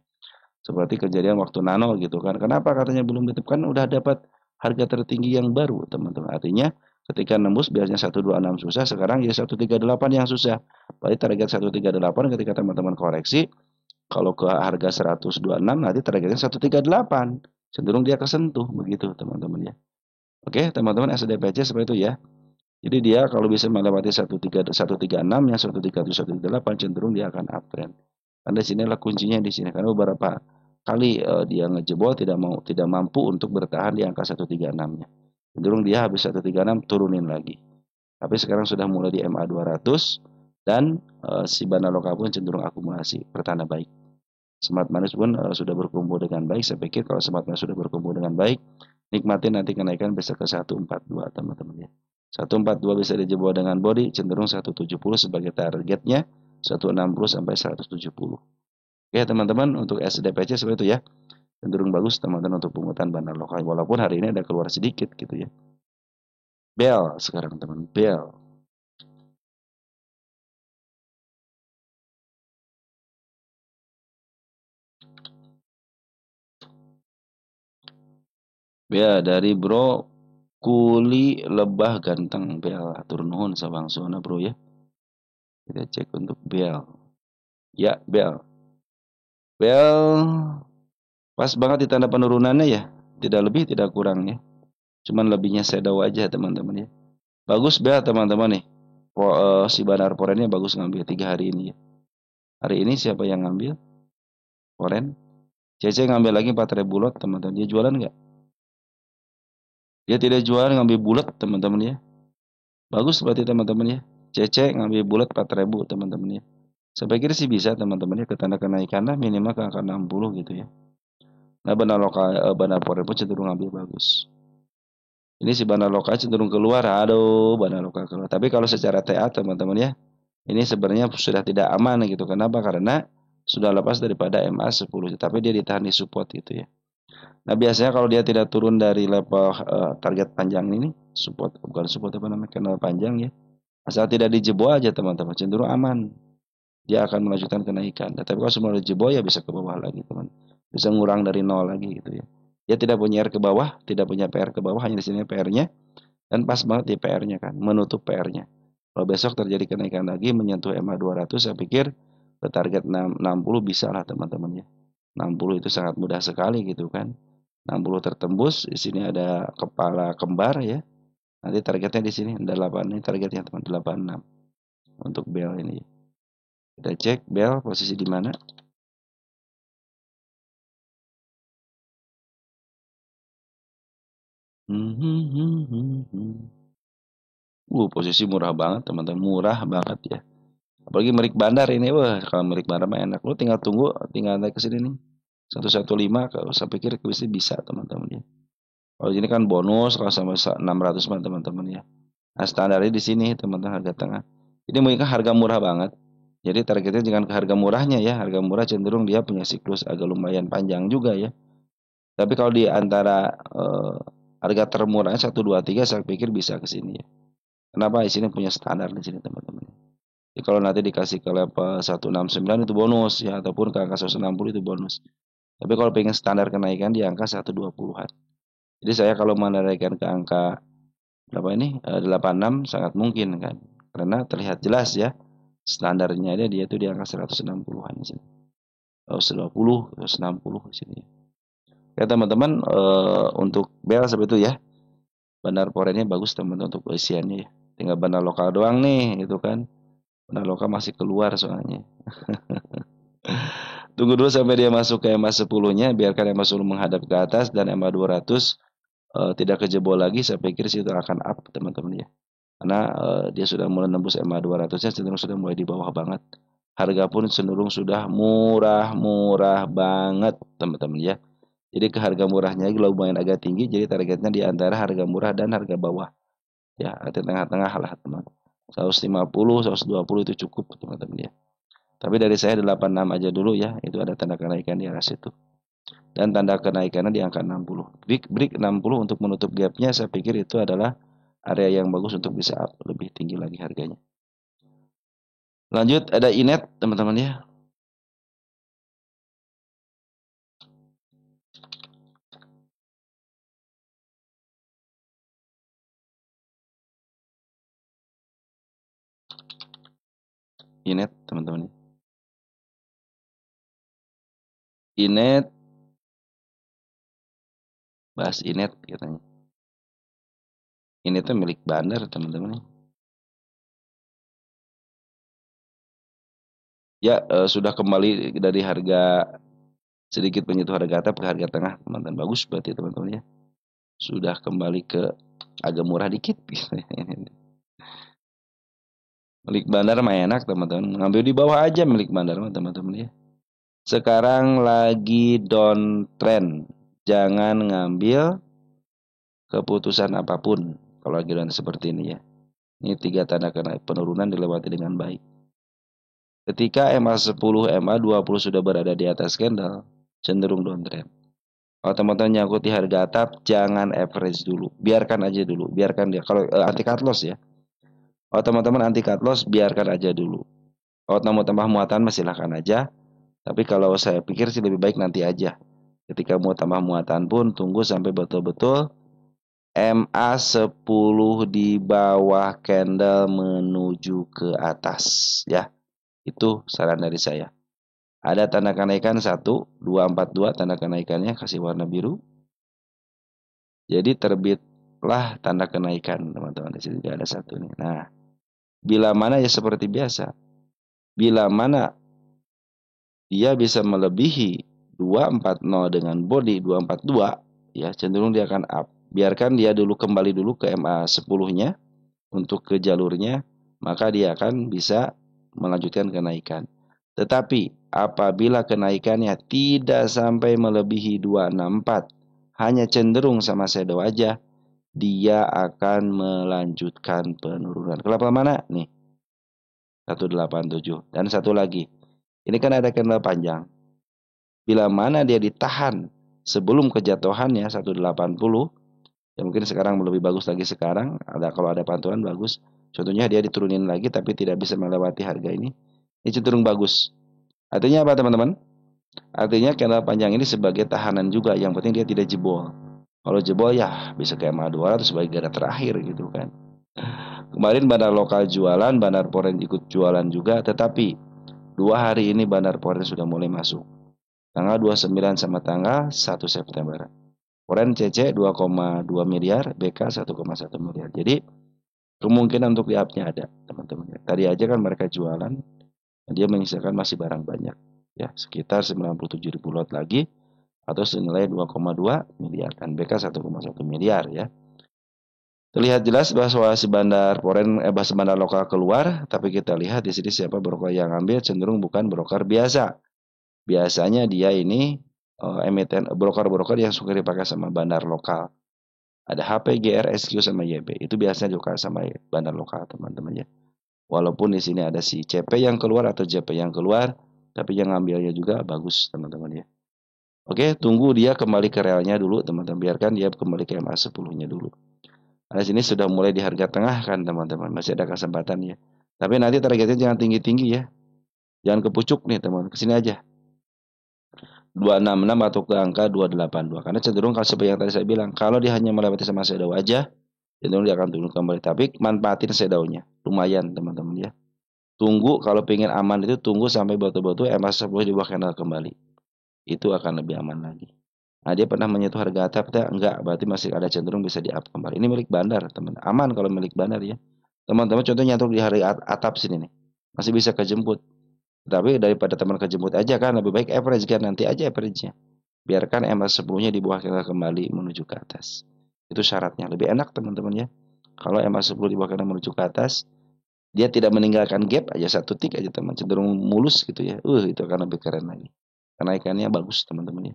Seperti kejadian waktu nano gitu kan. Kenapa katanya belum ditetapkan, udah dapat harga tertinggi yang baru teman-teman. Artinya ketika nembus biasanya 126 susah, sekarang ya 138 yang susah. Berarti target 138 ketika teman-teman koreksi, kalau ke harga 126 nanti targetnya 138. Cenderung dia kesentuh begitu teman-teman ya. Oke teman-teman, SDPC seperti itu ya. Jadi dia kalau bisa melewati 136 yang 137 138 cenderung dia akan uptrend. Karena di sinilah kuncinya di sini. Karena beberapa kali dia ngejebol tidak mampu untuk bertahan di angka 136-nya. Cenderung dia habis 136 turunin lagi. Tapi sekarang sudah mulai di MA 200 dan si Bana Loka pun cenderung akumulasi pertanda baik. Smart Manus pun sudah berkumpul dengan baik. Saya pikir kalau Smart Manus sudah berkumpul dengan baik, nikmatin nanti kenaikan bisa ke 142 teman-teman ya. 142 bisa dijebol dengan body, cenderung 170 sebagai targetnya, 160 sampai 170. Oke teman-teman, untuk SDPC seperti itu ya. Cenderung bagus teman-teman untuk pungutan bandar lokal. Walaupun hari ini ada keluar sedikit gitu ya. Bell sekarang teman, Bell. Bell dari bro Kuli Lebah Ganteng Bell. Turun nuhun sabangsona bro ya. Kita cek untuk Bell. Ya, Bell. Bell pas banget di tanda penurunannya ya. Tidak lebih, tidak kurang ya. Cuman lebihnya shadow aja teman-teman ya. Bagus Bell teman-teman nih. Si Banar Porennya bagus ngambil 3 hari ini ya. Hari ini siapa yang ngambil? Poren. CC ngambil lagi 4.000 lot teman-teman. Dia jualan nggak? Dia tidak jualan, ngambil bulat teman-teman ya. Bagus berarti teman-teman ya. CC ngambil bulat 4.000 teman-teman ya. Saya pikir sih bisa teman-teman ya, ke tanda kenaikannya minimal ke angka 60 gitu ya. Nah bandar lokal, bandar Poren pun cenderung ngambil bagus. Ini si bandar lokal cenderung keluar, aduh bandar lokal keluar. Tapi kalau secara TA teman-teman ya, ini sebenarnya sudah tidak aman gitu. Kenapa? Karena sudah lepas daripada MA10, tapi dia ditahan di support gitu ya. Nah biasanya kalau dia tidak turun dari level target panjang ini, support bukan support apa namanya, kenal panjang ya. Asal tidak dijebol aja teman-teman, cenderung aman. Dia akan melanjutkan kenaikan. Nah, tapi kalau semua dijebol ya bisa ke bawah lagi teman. Bisa ngurang dari nol lagi gitu ya. Dia tidak punya R ke bawah, tidak punya PR ke bawah, hanya di sini PR-nya. Dan pas banget di PR-nya kan, menutup PR-nya. Kalau besok terjadi kenaikan lagi menyentuh MA 200, saya pikir ke target 60 bisa lah teman-teman ya. 60 itu sangat mudah sekali gitu kan. 60 tertembus, di sini ada kepala kembar ya. Nanti targetnya di sini 8, ini targetnya teman 86 untuk bel ini. Kita cek bel posisi di mana. Posisi murah banget teman-teman, murah banget ya. Apalagi Merik Bandar ini, wah kalau Merik Bandar mah enak. Lu tinggal tunggu, tinggal naik ke sini nih. 115 kalau saya pikir bisa teman-teman ya. Kalau ini kan bonus kalau sama 600 mah teman-teman ya. Nah, standarnya di sini teman-teman, harga tengah. Ini mungkin harga murah banget. Jadi targetnya jangan ke harga murahnya ya. Harga murah cenderung dia punya siklus agak lumayan panjang juga ya. Tapi kalau di antara harga termurahnya 123 saya pikir bisa ke sini ya. Kenapa? Di sini punya standar di sini teman-teman. Jadi kalau nanti dikasih ke level 169 itu bonus ya, ataupun ke angka 160 itu bonus. Tapi kalau pengen standar kenaikan di angka 120-an. Jadi saya kalau menaikkan ke angka berapa ini 86 sangat mungkin kan. Karena terlihat jelas ya standarnya dia itu di angka 160-an di sini. 120, 160 di sini. Ya teman-teman, untuk bel seperti itu ya. Bandar Porennya bagus teman-teman untuk isiannya ya. Tinggal bandar lokal doang nih itu kan. Bandar lokal masih keluar soalnya. Tunggu dulu sampai dia masuk ke EMA 10-nya, biarkan EMA 10 menghadap ke atas dan EMA 200 tidak kejebol lagi. Saya pikir sih itu akan up teman-teman ya. Karena dia sudah mulai nembus EMA 200-nya, cenderung sudah mulai di bawah banget. Harga pun cenderung sudah murah banget teman-teman ya. Jadi ke harga murahnya lumayan agak tinggi, jadi targetnya di antara harga murah dan harga bawah. Ya, di tengah-tengah lah teman. 150, 120 itu cukup teman-teman ya. Tapi dari saya 86 aja dulu ya, itu ada tanda kenaikan di arah situ. Dan tanda kenaikannya di angka 60. Break 60 untuk menutup gapnya, saya pikir itu adalah area yang bagus untuk bisa up lebih tinggi lagi harganya. Lanjut ada Inet teman-teman ya. Inet teman-teman. Inet, bahas Inet katanya. Ini tuh milik Bandar teman-teman. Ya, sudah kembali dari harga sedikit menyentuh harga atas ke harga tengah teman-teman. Bagus berarti teman-teman ya. Sudah kembali ke agak murah dikit. Milik Bandar mah enak teman-teman. Ngambil di bawah aja milik Bandar mah teman-teman ya. Sekarang lagi down trend. Jangan ngambil keputusan apapun kalau lagi down seperti ini ya. Ini 3 tanda kena penurunan dilewati dengan baik. Ketika EMA 10, EMA 20 sudah berada di atas candle, cenderung downtrend. Kalau teman-teman nyangkut di harga atap, jangan average dulu. Biarkan aja dulu. Biarkan dia. Kalau anti cut loss ya. Kalau teman-teman anti cut loss, biarkan aja dulu. Kalau mau tambah muatan, silahkan aja. Tapi kalau saya pikir sih lebih baik nanti aja. Ketika mau tambah muatan pun, tunggu sampai betul-betul MA 10 di bawah candle menuju ke atas. Ya, itu saran dari saya. Ada tanda kenaikan 1242 tanda kenaikannya kasih warna biru. Jadi terbitlah tanda kenaikan teman-teman. Di sini juga ada satu nih. Nah, bila mana ya seperti biasa. Bila mana dia bisa melebihi 240 dengan body 242, ya cenderung dia akan up. Biarkan dia dulu kembali dulu ke MA 10-nya untuk ke jalurnya, maka dia akan bisa melanjutkan kenaikan. Tetapi apabila kenaikannya tidak sampai melebihi 264, hanya cenderung sama shadow aja, dia akan melanjutkan penurunan. Ke level mana? Nih, 187. Dan satu lagi, ini kan ada candle panjang. Bila mana dia ditahan sebelum kejatuhannya 180, ya mungkin sekarang lebih bagus lagi sekarang. Kalau ada pantauan bagus. Contohnya dia diturunin lagi tapi tidak bisa melewati harga ini. Ini cenderung bagus. Artinya apa teman-teman? Artinya candle panjang ini sebagai tahanan juga. Yang penting dia tidak jebol. Kalau jebol ya bisa kayak MA 200 sebagai garda terakhir gitu kan. Kemarin bandar lokal jualan, bandar foreign ikut jualan juga. Tetapi 2 hari ini bandar foreign sudah mulai masuk. Tanggal 29 sama tanggal 1 September. Foreign CC 2,2 miliar, BK 1,1 miliar. Jadi kemungkinan untuk di-up-nya ada, teman-teman. Tadi aja kan mereka jualan, dia menyisakan masih barang banyak. Ya, sekitar 97.000 lot lagi atau senilai 2,2 miliar dan BK 1,1 miliar ya. Terlihat jelas bahwa si bandar foreign bandar lokal keluar, tapi kita lihat di sini siapa broker yang ambil cenderung bukan broker biasa. Biasanya dia ini emiten broker-broker yang suka dipakai sama bandar lokal. Ada HP, GR, SQ sama YB. Itu biasanya juga sama bandar lokal, teman-teman ya. Walaupun di sini ada si CP yang keluar atau JP yang keluar, tapi yang ngambilnya juga bagus, teman-teman ya. Oke, tunggu dia kembali ke realnya dulu, teman-teman. Biarkan dia kembali ke MA10-nya dulu. Nah, sini sudah mulai di harga tengah kan, teman-teman. Masih ada kesempatan ya. Tapi nanti targetnya jangan tinggi-tinggi ya. Jangan kepucuk nih, teman. Kesini aja. 266 atau ke angka 282. Karena cenderung kalau seperti yang tadi saya bilang, kalau dia hanya melewati sama shadow aja, cenderung dia akan turun kembali. Tapi manfaatin shadow-nya. Lumayan, teman-teman ya. Tunggu kalau pengen aman itu tunggu sampai betul-betul MA10 di bawah candle kembali. Itu akan lebih aman lagi. Nah, dia pernah menyentuh harga atap, enggak, berarti masih ada cenderung bisa di up kembali. Ini milik bandar, teman. Aman kalau milik bandar ya. Teman-teman contohnya nyantol di hari atap sini nih. Masih bisa kejemput. Tapi daripada teman kejemput aja kan lebih baik average kan, nanti aja average-nya. Biarkan MA10-nya di bawah candle kembali menuju ke atas. Itu syaratnya. Lebih enak teman-teman ya. Kalau MA10 di bawah candle menuju ke atas, dia tidak meninggalkan gap aja satu tick aja teman, cenderung mulus gitu ya. Itu akan lebih keren lagi. Kenaikannya bagus teman-teman ya.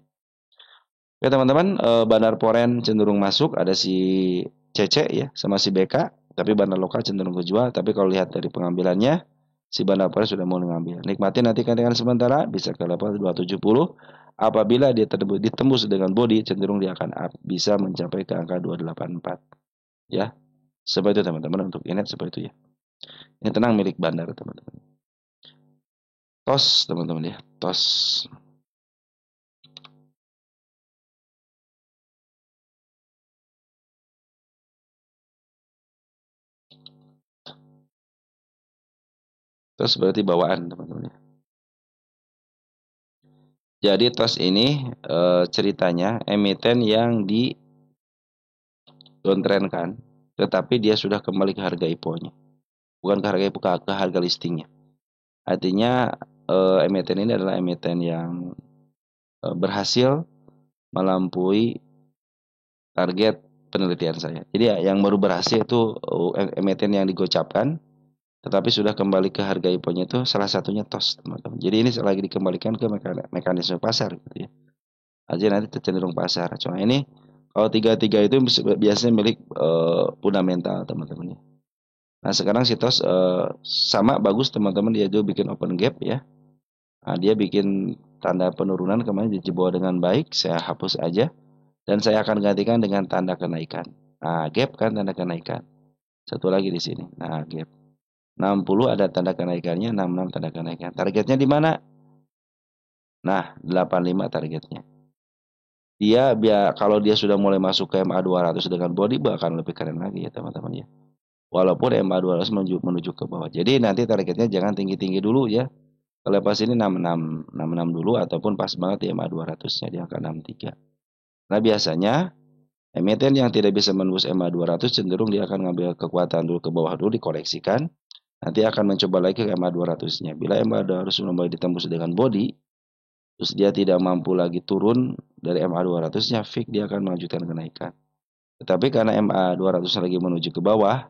Oke teman-teman, bandar foreign cenderung masuk, ada si CC ya sama si BK, tapi bandar lokal cenderung kejual. Tapi kalau lihat dari pengambilannya, si bandar foreign sudah mau mengambil. Nikmati nanti kenaikan sementara bisa ke level 270. Apabila dia ditembus dengan body, cenderung dia akan up, bisa mencapai ke angka 284 ya. Seperti itu teman-teman, untuk ini seperti itu ya. Ini tenang milik bandar teman-teman. Tos teman-teman ya, tos. Tos berarti bawaan teman-teman ya. Jadi tos ini ceritanya emiten yang di downtrend kan, tetapi dia sudah kembali ke harga IPO-nya, bukan ke harga IPO, ke harga listingnya. Artinya emiten ini adalah emiten yang berhasil melampaui target penelitian saya. Jadi yang baru berhasil itu emiten yang digocapkan, tetapi sudah kembali ke harga IPO-nya itu salah satunya TOS, teman-teman. Jadi ini lagi dikembalikan ke mekanisme pasar gitu ya. Aja nanti cenderung pasar. Cuma ini kalau tiga-tiga itu biasanya milik fundamental, teman-teman ya. Nah, sekarang si TOS sama bagus, teman-teman, dia juga bikin open gap ya. Nah, dia bikin tanda penurunan kemarin dijebol dengan baik, saya hapus aja dan saya akan gantikan dengan tanda kenaikan. Nah, gap kan tanda kenaikan. Satu lagi di sini. Nah, gap. 60 ada tanda kenaikannya, 66 tanda kenaikan. Targetnya di mana? Nah, 85 targetnya. Dia kalau dia sudah mulai masuk ke MA 200 dengan body bahkan lebih keren lagi ya teman-teman ya. Walaupun MA 200 menuju ke bawah. Jadi nanti targetnya jangan tinggi-tinggi dulu ya. Kalau pas ini 66 dulu ataupun pas banget di MA 200-nya di angka 63. Nah, biasanya emiten yang tidak bisa menembus MA 200 cenderung dia akan ngambil kekuatan dulu ke bawah dulu dikoreksikan. Nanti akan mencoba lagi ke MA 200-nya. Bila MA 200 mulai ditembus dengan body, terus dia tidak mampu lagi turun dari MA 200-nya, fix dia akan melanjutkan kenaikan. Tetapi karena MA 200 lagi menuju ke bawah,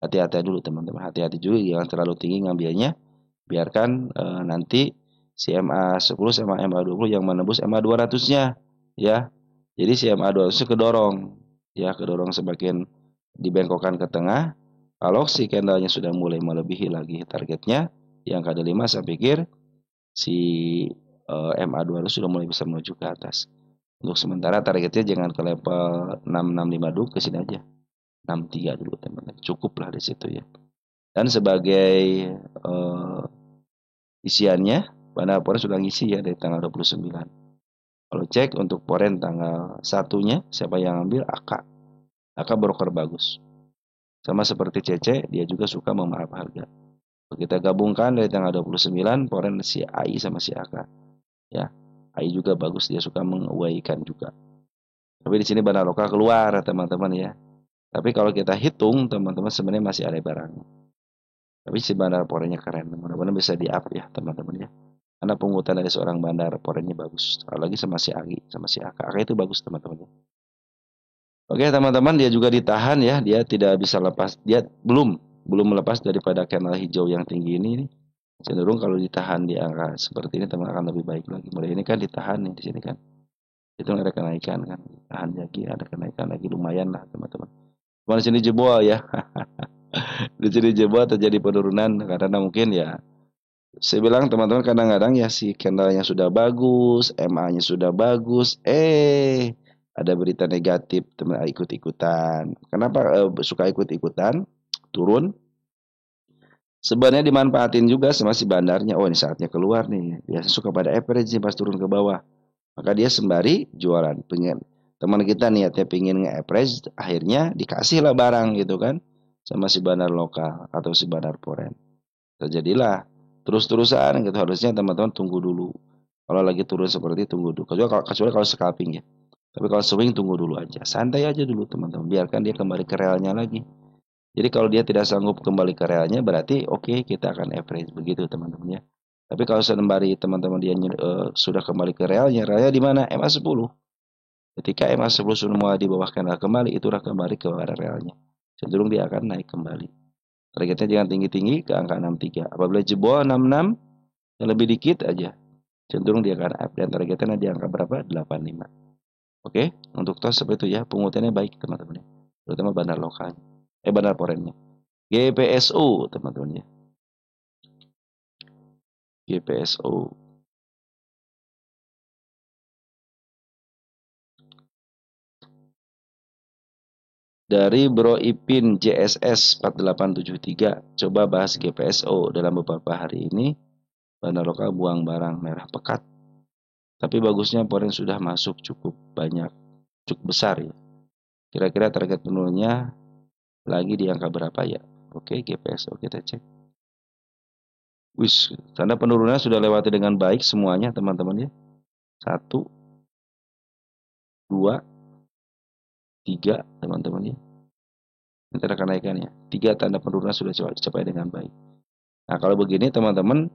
hati-hati dulu teman-teman. Hati-hati juga, jangan terlalu tinggi ngambilnya. Biarkan nanti si MA 10 sama MA 20 yang menembus MA 200-nya ya. Jadi si MA 200 kedorong ya, kedorong semakin dibengkokkan ke tengah. Kalau si candlenya sudah mulai melebihi lagi targetnya yang ke 5, saya pikir si MA 200 sudah mulai bisa menuju ke atas. Untuk sementara targetnya jangan ke level 665 dulu, ke sini aja. 63 dulu teman-teman. Cukup lah di situ ya. Dan sebagai isiannya, pada Poren sudah ngisi ya dari tanggal 29. Kalau cek untuk Poren tanggal 1-nya, siapa yang ambil? AK. AK broker bagus. Sama seperti CC, dia juga suka memaaf harga. Kita gabungkan dari tanggal 29, Poren si AI sama si AK. Ya. AI juga bagus, dia suka mengawaikan juga. Tapi di sini bandar lokal keluar teman-teman ya. Tapi kalau kita hitung teman-teman sebenarnya masih ada barang. Tapi si bandar porenya keren, mudah-mudahan bisa di up ya teman-teman ya. Karena pungutan dari seorang bandar porenya bagus. Apalagi sama si Agi, sama si Aka. Aka itu bagus teman-teman ya. Oke teman-teman, dia juga ditahan ya, dia tidak bisa lepas, dia belum melepas daripada candle hijau yang tinggi ini. Cenderung kalau ditahan di angka seperti ini teman akan lebih baik lagi. Mulai ini kan ditahan nih di sini kan. Itu ada kenaikan kan, tahan lagi ada kenaikan lagi lumayan lah teman-teman. Cuma di sini jebol ya. Di sini jebol terjadi penurunan karena mungkin ya saya bilang teman-teman kadang-kadang ya si candlenya sudah bagus, MA-nya sudah bagus, ada berita negatif teman ikut-ikutan. Kenapa suka ikut-ikutan? Turun. Sebenarnya dimanfaatin juga sama si bandarnya. Oh ini saatnya keluar nih. Biasa suka pada average nih pas turun ke bawah. Maka dia sembari jualan. Pengen teman kita niatnya pingin nge-average, akhirnya dikasih lah barang gitu kan sama si bandar lokal atau si bandar foreign. Terjadilah terus-terusan gitu. Harusnya teman-teman tunggu dulu. Kalau lagi turun seperti tunggu dulu. Kecuali kalau scalping ya. Tapi kalau swing tunggu dulu aja. Santai aja dulu teman-teman. Biarkan dia kembali ke realnya lagi. Jadi kalau dia tidak sanggup kembali ke realnya berarti oke, kita akan average begitu teman-teman ya. Tapi kalau sembari teman-teman dia sudah kembali ke realnya di mana? MA10. Ketika MA10 semua di bawah candle kembali, itulah kembali ke realnya. Cenderung dia akan naik kembali. Targetnya jangan tinggi-tinggi ke angka 63. Apabila jebol 66 yang lebih dikit aja, cenderung dia akan up dan targetnya di angka berapa? 85. Oke, untuk tos seperti itu ya, pungutannya baik teman-teman ya. Terutama bandar lokalnya. Bandar foreignnya. GPSO teman-teman ya. GPSO. Dari Bro Ipin JSS 4873. Coba bahas GPSO dalam beberapa hari ini. Bandar lokal buang barang merah pekat. Tapi bagusnya foreign sudah masuk cukup banyak, cukup besar ya. Kira-kira target penurunnya lagi di angka berapa ya? Oke, GPSO kita cek. Wis, tanda penurunan sudah lewati dengan baik semuanya teman-teman ya. 1, 2, 3 teman-teman ya. Ini tanda kenaikannya. 3 tanda penurunan sudah dicapai dengan baik. Nah kalau begini teman-teman,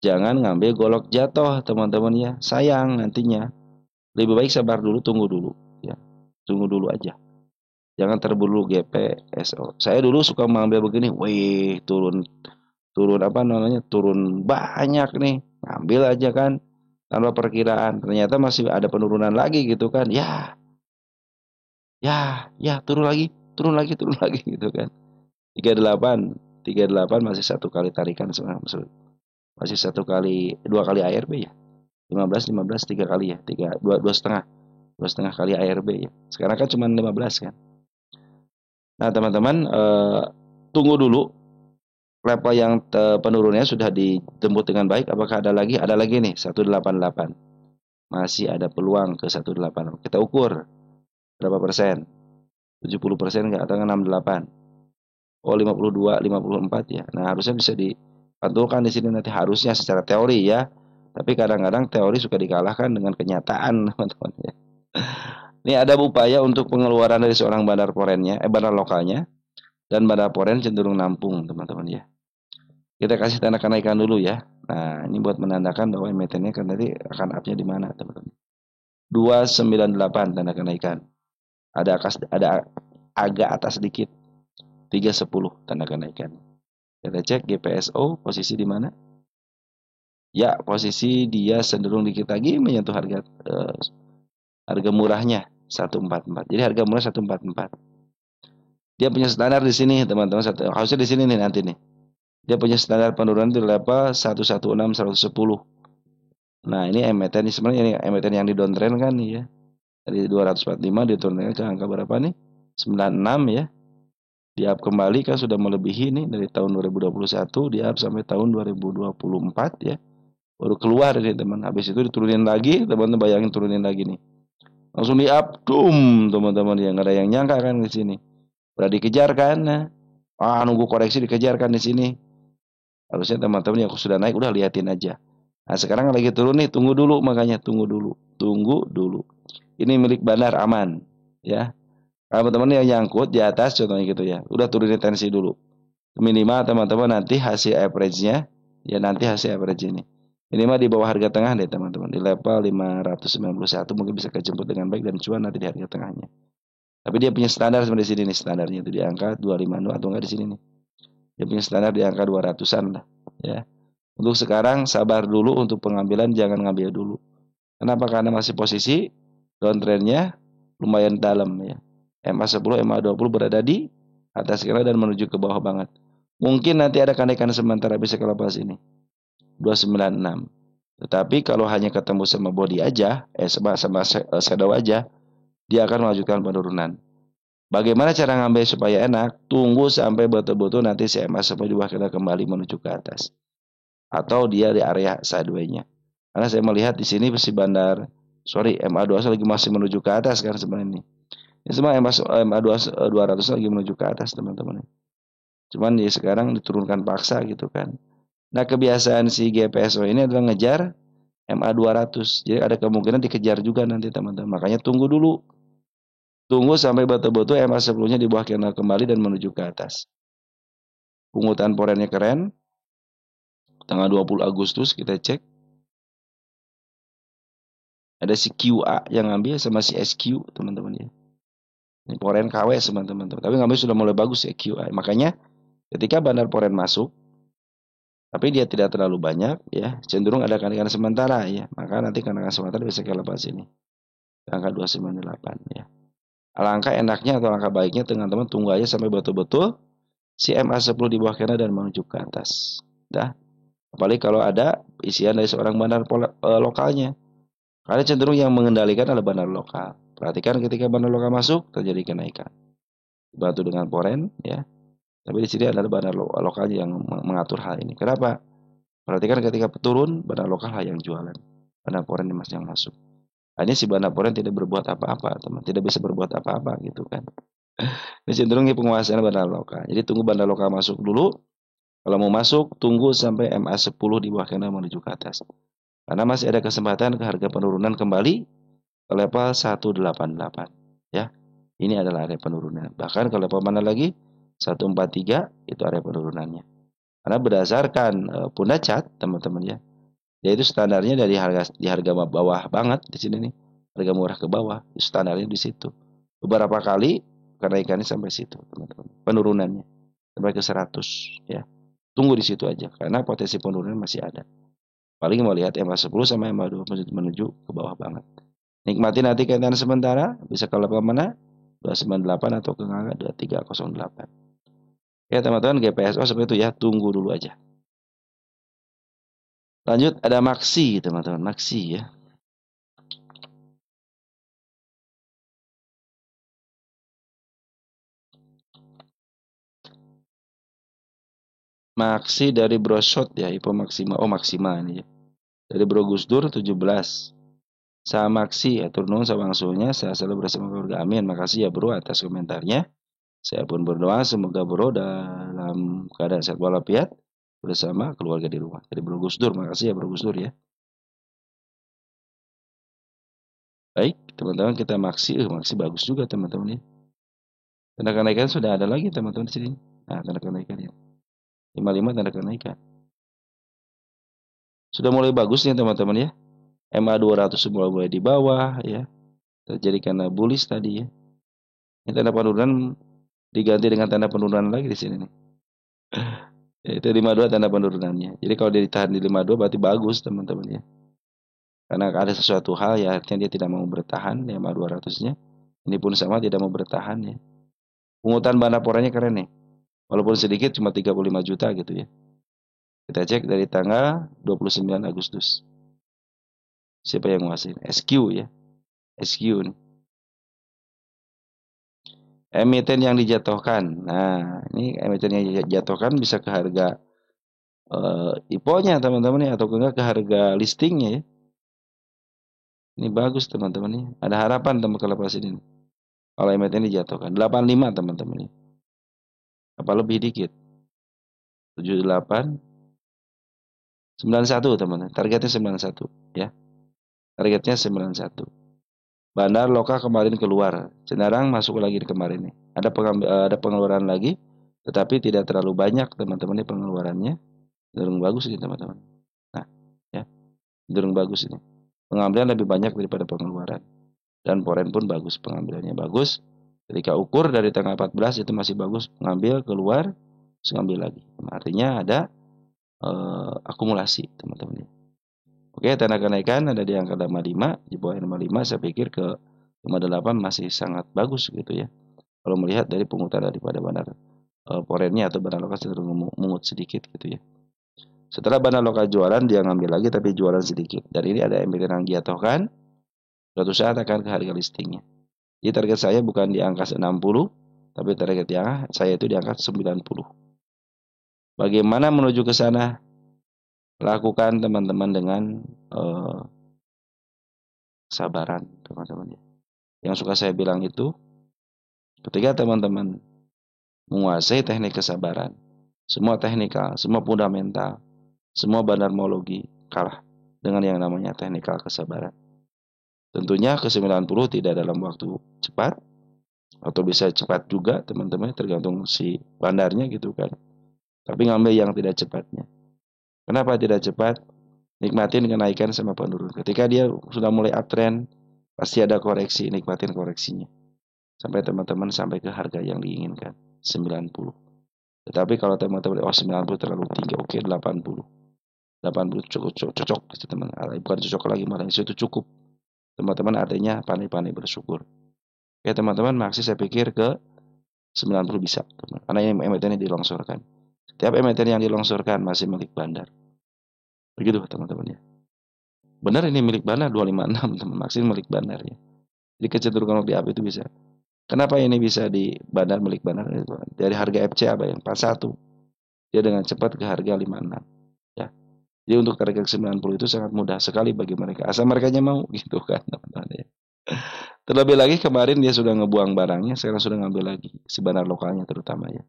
jangan ngambil golok jatuh teman-teman ya. Sayang nantinya. Lebih baik sabar dulu, tunggu dulu ya. Tunggu dulu aja. Jangan terburu GPSO. Saya dulu suka mengambil begini, wih turun apa namanya? Turun banyak nih. Ngambil aja kan tanpa perkiraan. Ternyata masih ada penurunan lagi gitu kan. Ya, turun lagi, turun lagi, turun lagi gitu kan. 38, 38 masih satu kali tarikan sebenarnya. Masih satu kali, 2 kali ARB ya. 15, 15, 3 kali ya. 2,5 kali ARB ya. Sekarang kan cuma 15 kan. Nah teman-teman, tunggu dulu level yang penurunannya sudah ditembus dengan baik. Apakah ada lagi? Ada lagi nih 188. Masih ada peluang ke 188. Kita ukur berapa persen? 70% nggak atau 68? Oh 52, 54 ya. Nah harusnya bisa dipantulkan di sini nanti harusnya secara teori ya. Tapi kadang-kadang teori suka dikalahkan dengan kenyataan teman-teman ya. Ini ada upaya untuk pengeluaran dari seorang bandar lokalnya. Dan bandar foreign cenderung nampung teman-teman ya. Kita kasih tanda kenaikan dulu ya. Nah ini buat menandakan bahwa emitennya kan tadi akan up-nya di mana teman-teman. 298 tanda kenaikan. Ada agak atas sedikit. 310 tanda kenaikan. Kita cek GPSO posisi di mana? Ya, posisi dia cenderung dikit lagi menyentuh harga murahnya 144. Jadi harga murah 144. Dia punya standar di sini, teman-teman. Harusnya di sini nih nanti nih. Dia punya standar penurunan di level 116 110. Nah, ini emiten sebenarnya ini emiten yang di downtrend kan nih ya. Dari 245 diturunkan ke angka berapa nih? 96 ya. Di up kembali kan sudah melebihi nih dari tahun 2021 di up sampai tahun 2024 ya. Baru keluar ini teman. Habis itu diturunin lagi, teman-teman bayangin turunin lagi nih. Langsung di up, teman-teman yang nggak ada yang nyangka kan di sini. Udah dikejar kan? Nah. Nunggu koreksi dikejar kan di sini. Harusnya teman-teman yang sudah naik udah liatin aja. Nah, sekarang lagi turun nih, tunggu dulu, makanya tunggu dulu. Tunggu dulu. Ini milik bandar aman, ya. Kalau teman-teman yang nyangkut di atas contohnya gitu ya, udah turunin tensi dulu. Minimal teman-teman nanti hasil average-nya, ya nanti hasil average ini. Minimal di bawah harga tengah deh teman-teman. Di level 591 mungkin bisa kejemput dengan baik dan cuan nanti di harga tengahnya. Tapi dia punya standar sebenarnya di sini nih, standarnya itu di angka 250 atau enggak di sini nih. Dia punya standar di angka 200-an lah, ya. Untuk sekarang sabar dulu untuk pengambilan, jangan ngambil dulu. Kenapa? Karena masih posisi downtrendnya lumayan dalam ya. MA10, MA20 berada di atas kira dan menuju ke bawah banget. Mungkin nanti ada kenaikan sementara bisa kelepas ini 296. Tetapi kalau hanya ketemu sama body aja, sama shadow aja, dia akan melanjutkan penurunan. Bagaimana cara ngambil supaya enak? Tunggu sampai betul-betul nanti si MA10 di bawah kita kembali menuju ke atas. Atau dia di area sideways-nya. Karena saya melihat di sini si bandar, sorry, MA200 lagi masih menuju ke atas kan sebenarnya ini. Ini semua MA200 lagi menuju ke atas teman-teman. Cuman ya sekarang diturunkan paksa gitu kan. Nah kebiasaan si GPSO ini adalah ngejar MA200. Jadi ada kemungkinan dikejar juga nanti teman-teman. Makanya tunggu dulu. Tunggu sampai betul-betul MA10-nya di bawah candle kembali dan menuju ke atas. Pungutan porennya keren. Tanggal 20 Agustus kita cek. Ada si QA yang ngambil sama si SQ teman-teman ya. Ini poren KW teman-teman. Tapi ngambil sudah mulai bagus ya QA. Makanya ketika bandar poren masuk, tapi dia tidak terlalu banyak ya, cenderung ada kenaikan sementara ya. Maka nanti kenaikan sementara bisa kita lepas ini. Angka 298 ya. Alangkah enaknya atau alangkah baiknya teman-teman tunggu aja sampai betul-betul si MA10 di bawah kena dan menuju ke atas. Dah. Apalagi kalau ada isian dari seorang bandar lokalnya. Karena cenderung yang mengendalikan adalah bandar lokal. Perhatikan ketika bandar lokal masuk terjadi kenaikan. Dibantu dengan poren ya. Tapi di sini adalah bandar lokal yang mengatur hal ini. Kenapa? Perhatikan ketika turun bandar lokal yang jualan. Bandar poren yang masuk. Hanya si bandar poren tidak berbuat apa-apa, teman. Tidak bisa berbuat apa-apa gitu kan. Ini cenderung penguasaan bandar lokal. Jadi tunggu bandar lokal masuk dulu. Kalau mau masuk, tunggu sampai MA10 di bawah candle menuju ke atas. Karena masih ada kesempatan ke harga penurunan kembali ke level 188 ya. Ini adalah area penurunan. Bahkan kalau level mana lagi 143 itu area penurunannya. Karena berdasarkan Punda Chart teman-teman ya. Yaitu standarnya dari harga bawah banget di sini nih. Harga murah ke bawah, standarnya di situ. Beberapa kali kenaikannya sampai situ, teman-teman. Penurunannya sampai ke 100 ya. Tunggu di situ aja karena potensi penurunan masih ada. Paling mau lihat MA10 sama MA20 menuju ke bawah banget. Nikmati nanti kenaikan sementara, bisa ke level mana? 298 atau ke angka 2308. Ya teman-teman, GPSO seperti itu ya, tunggu dulu aja. Lanjut ada Maxi teman-teman, Maxi ya. Maxi dari Brosot ya, IPO Maksima. Oh Maksima ini ya. Dari Bro Gusdur 17. Saham Maxi ya, turun sama langsungnya. Saya selalu bersama keluarga. Amin. Makasih ya Bro atas komentarnya. Saya pun berdoa semoga Bro dalam keadaan sehat walafiat bersama keluarga di rumah. Dari Bro Gusdur, makasih ya Bro Gusdur ya. Baik, teman-teman kita Maxi, Maxi bagus juga teman-teman ya. Tanda kenaikan sudah ada lagi teman-teman di sini. Nah, tanda kenaikan ya. 55 tanda kenaikan. Sudah mulai bagus nih teman-teman ya. MA200 mulai di bawah ya. Terjadi karena bullish tadi ya. Ini tanda penurunan diganti dengan tanda penurunan lagi di sini nih. Itu 52 tanda penurunannya. Jadi kalau dia ditahan di 52 berarti bagus teman-teman ya. Karena ada sesuatu hal ya artinya dia tidak mau bertahan ya MA200-nya. Ini pun sama tidak mau bertahan ya. Pungutan bahan laporannya keren nih. Walaupun sedikit cuma 35 juta gitu ya. Kita cek dari tanggal 29 Agustus. Siapa yang nguasain? SQ ya. SQ nih. Emiten yang dijatuhkan. Nah, ini emiten yang dijatuhkan bisa ke harga IPO-nya teman-teman ya atau enggak ke harga listingnya ya. Ini bagus teman-teman nih. Ada harapan teman kelepas ini. Kalau emiten dijatuhkan 85 teman-teman ya. Apa lebih dikit? 78 91 teman-teman. Targetnya 91 ya. Targetnya 91. Bandar Loka kemarin keluar. Cenarang masuk lagi kemarin nih. Ada pengeluaran lagi, tetapi tidak terlalu banyak teman-teman ini pengeluarannya. Cenderung bagus ini teman-teman. Nah, ya. Cenderung bagus ini. Pengambilan lebih banyak daripada pengeluaran. Dan foreign pun bagus, pengambilannya bagus. Ketika ukur dari tanggal 14 itu masih bagus, mengambil keluar, terus ngambil lagi. Artinya ada akumulasi teman-teman. Oke, tanda kenaikan ada di angka 55, di bawah 55 saya pikir ke 58 masih sangat bagus gitu ya. Kalau melihat dari pungutan daripada bandar foreignnya atau bandar lokal cenderung mengut sedikit gitu ya. Setelah bandar lokal jualan dia ngambil lagi tapi jualan sedikit. Dan ini ada emiten yang dijatuhkan, suatu saat akan ke harga listingnya. Jadi target saya bukan di angka 60, tapi target yang saya itu di angka 90. Bagaimana menuju ke sana? Lakukan teman-teman dengan sabaran teman-teman ya. Yang suka saya bilang itu ketika teman-teman menguasai teknik kesabaran, semua teknikal, semua fundamental, semua bandarmologi kalah dengan yang namanya teknikal kesabaran. Tentunya ke 90 tidak dalam waktu cepat atau bisa cepat juga teman-teman tergantung si bandarnya gitu kan. Tapi ngambil yang tidak cepatnya. Kenapa tidak cepat? Nikmatin kenaikan sama penurun. Ketika dia sudah mulai uptrend, pasti ada koreksi, nikmatin koreksinya. Sampai teman-teman sampai ke harga yang diinginkan, 90. Tetapi kalau teman-teman 90 terlalu tinggi, oke 80. 80 cocok gitu teman. Bukan cocok lagi malah itu cukup. Teman-teman artinya pandai-pandai bersyukur. Oke teman-teman, maksud saya pikir ke 90 bisa, teman. Karena yang emiten dilongsorkan. Setiap emiten yang dilongsorkan masih milik bandar. Begitu teman-teman ya. Benar ini milik bandar 256 teman, maksudnya milik bandar ya. Jadi kecenderungan di up itu bisa. Kenapa ini bisa di bandar milik bandar? Dari harga FC apa yang 41 dia dengan cepat ke harga 56 ya. Jadi untuk target 90 itu sangat mudah sekali bagi mereka. Asal mereka mau gitu kan teman-teman ya. Terlebih lagi kemarin dia sudah ngebuang barangnya, sekarang sudah ngambil lagi si bandar lokalnya terutama ya.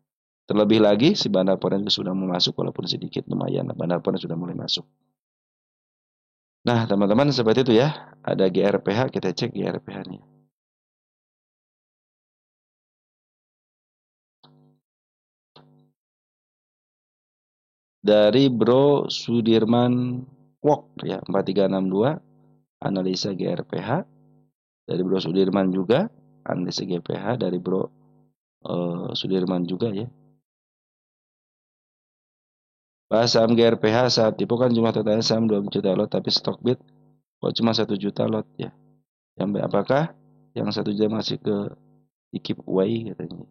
Terlebih lagi si bandar foreign sudah mau masuk walaupun sedikit lumayan. Bandar foreign sudah mulai masuk. Nah teman-teman seperti itu ya. Ada GRPH, kita cek GRPH-nya. Dari Bro Sudirman Kwok ya 4362 analisa GRPH. Dari Bro Sudirman juga analisa GPH dari Bro Sudirman juga ya. Bahas saham GRPH saat tipu kan cuma totalnya saham 2 juta lot tapi stok bid kok cuma 1 juta lot ya. Yang apakah yang 1 juta masih ke keep away katanya.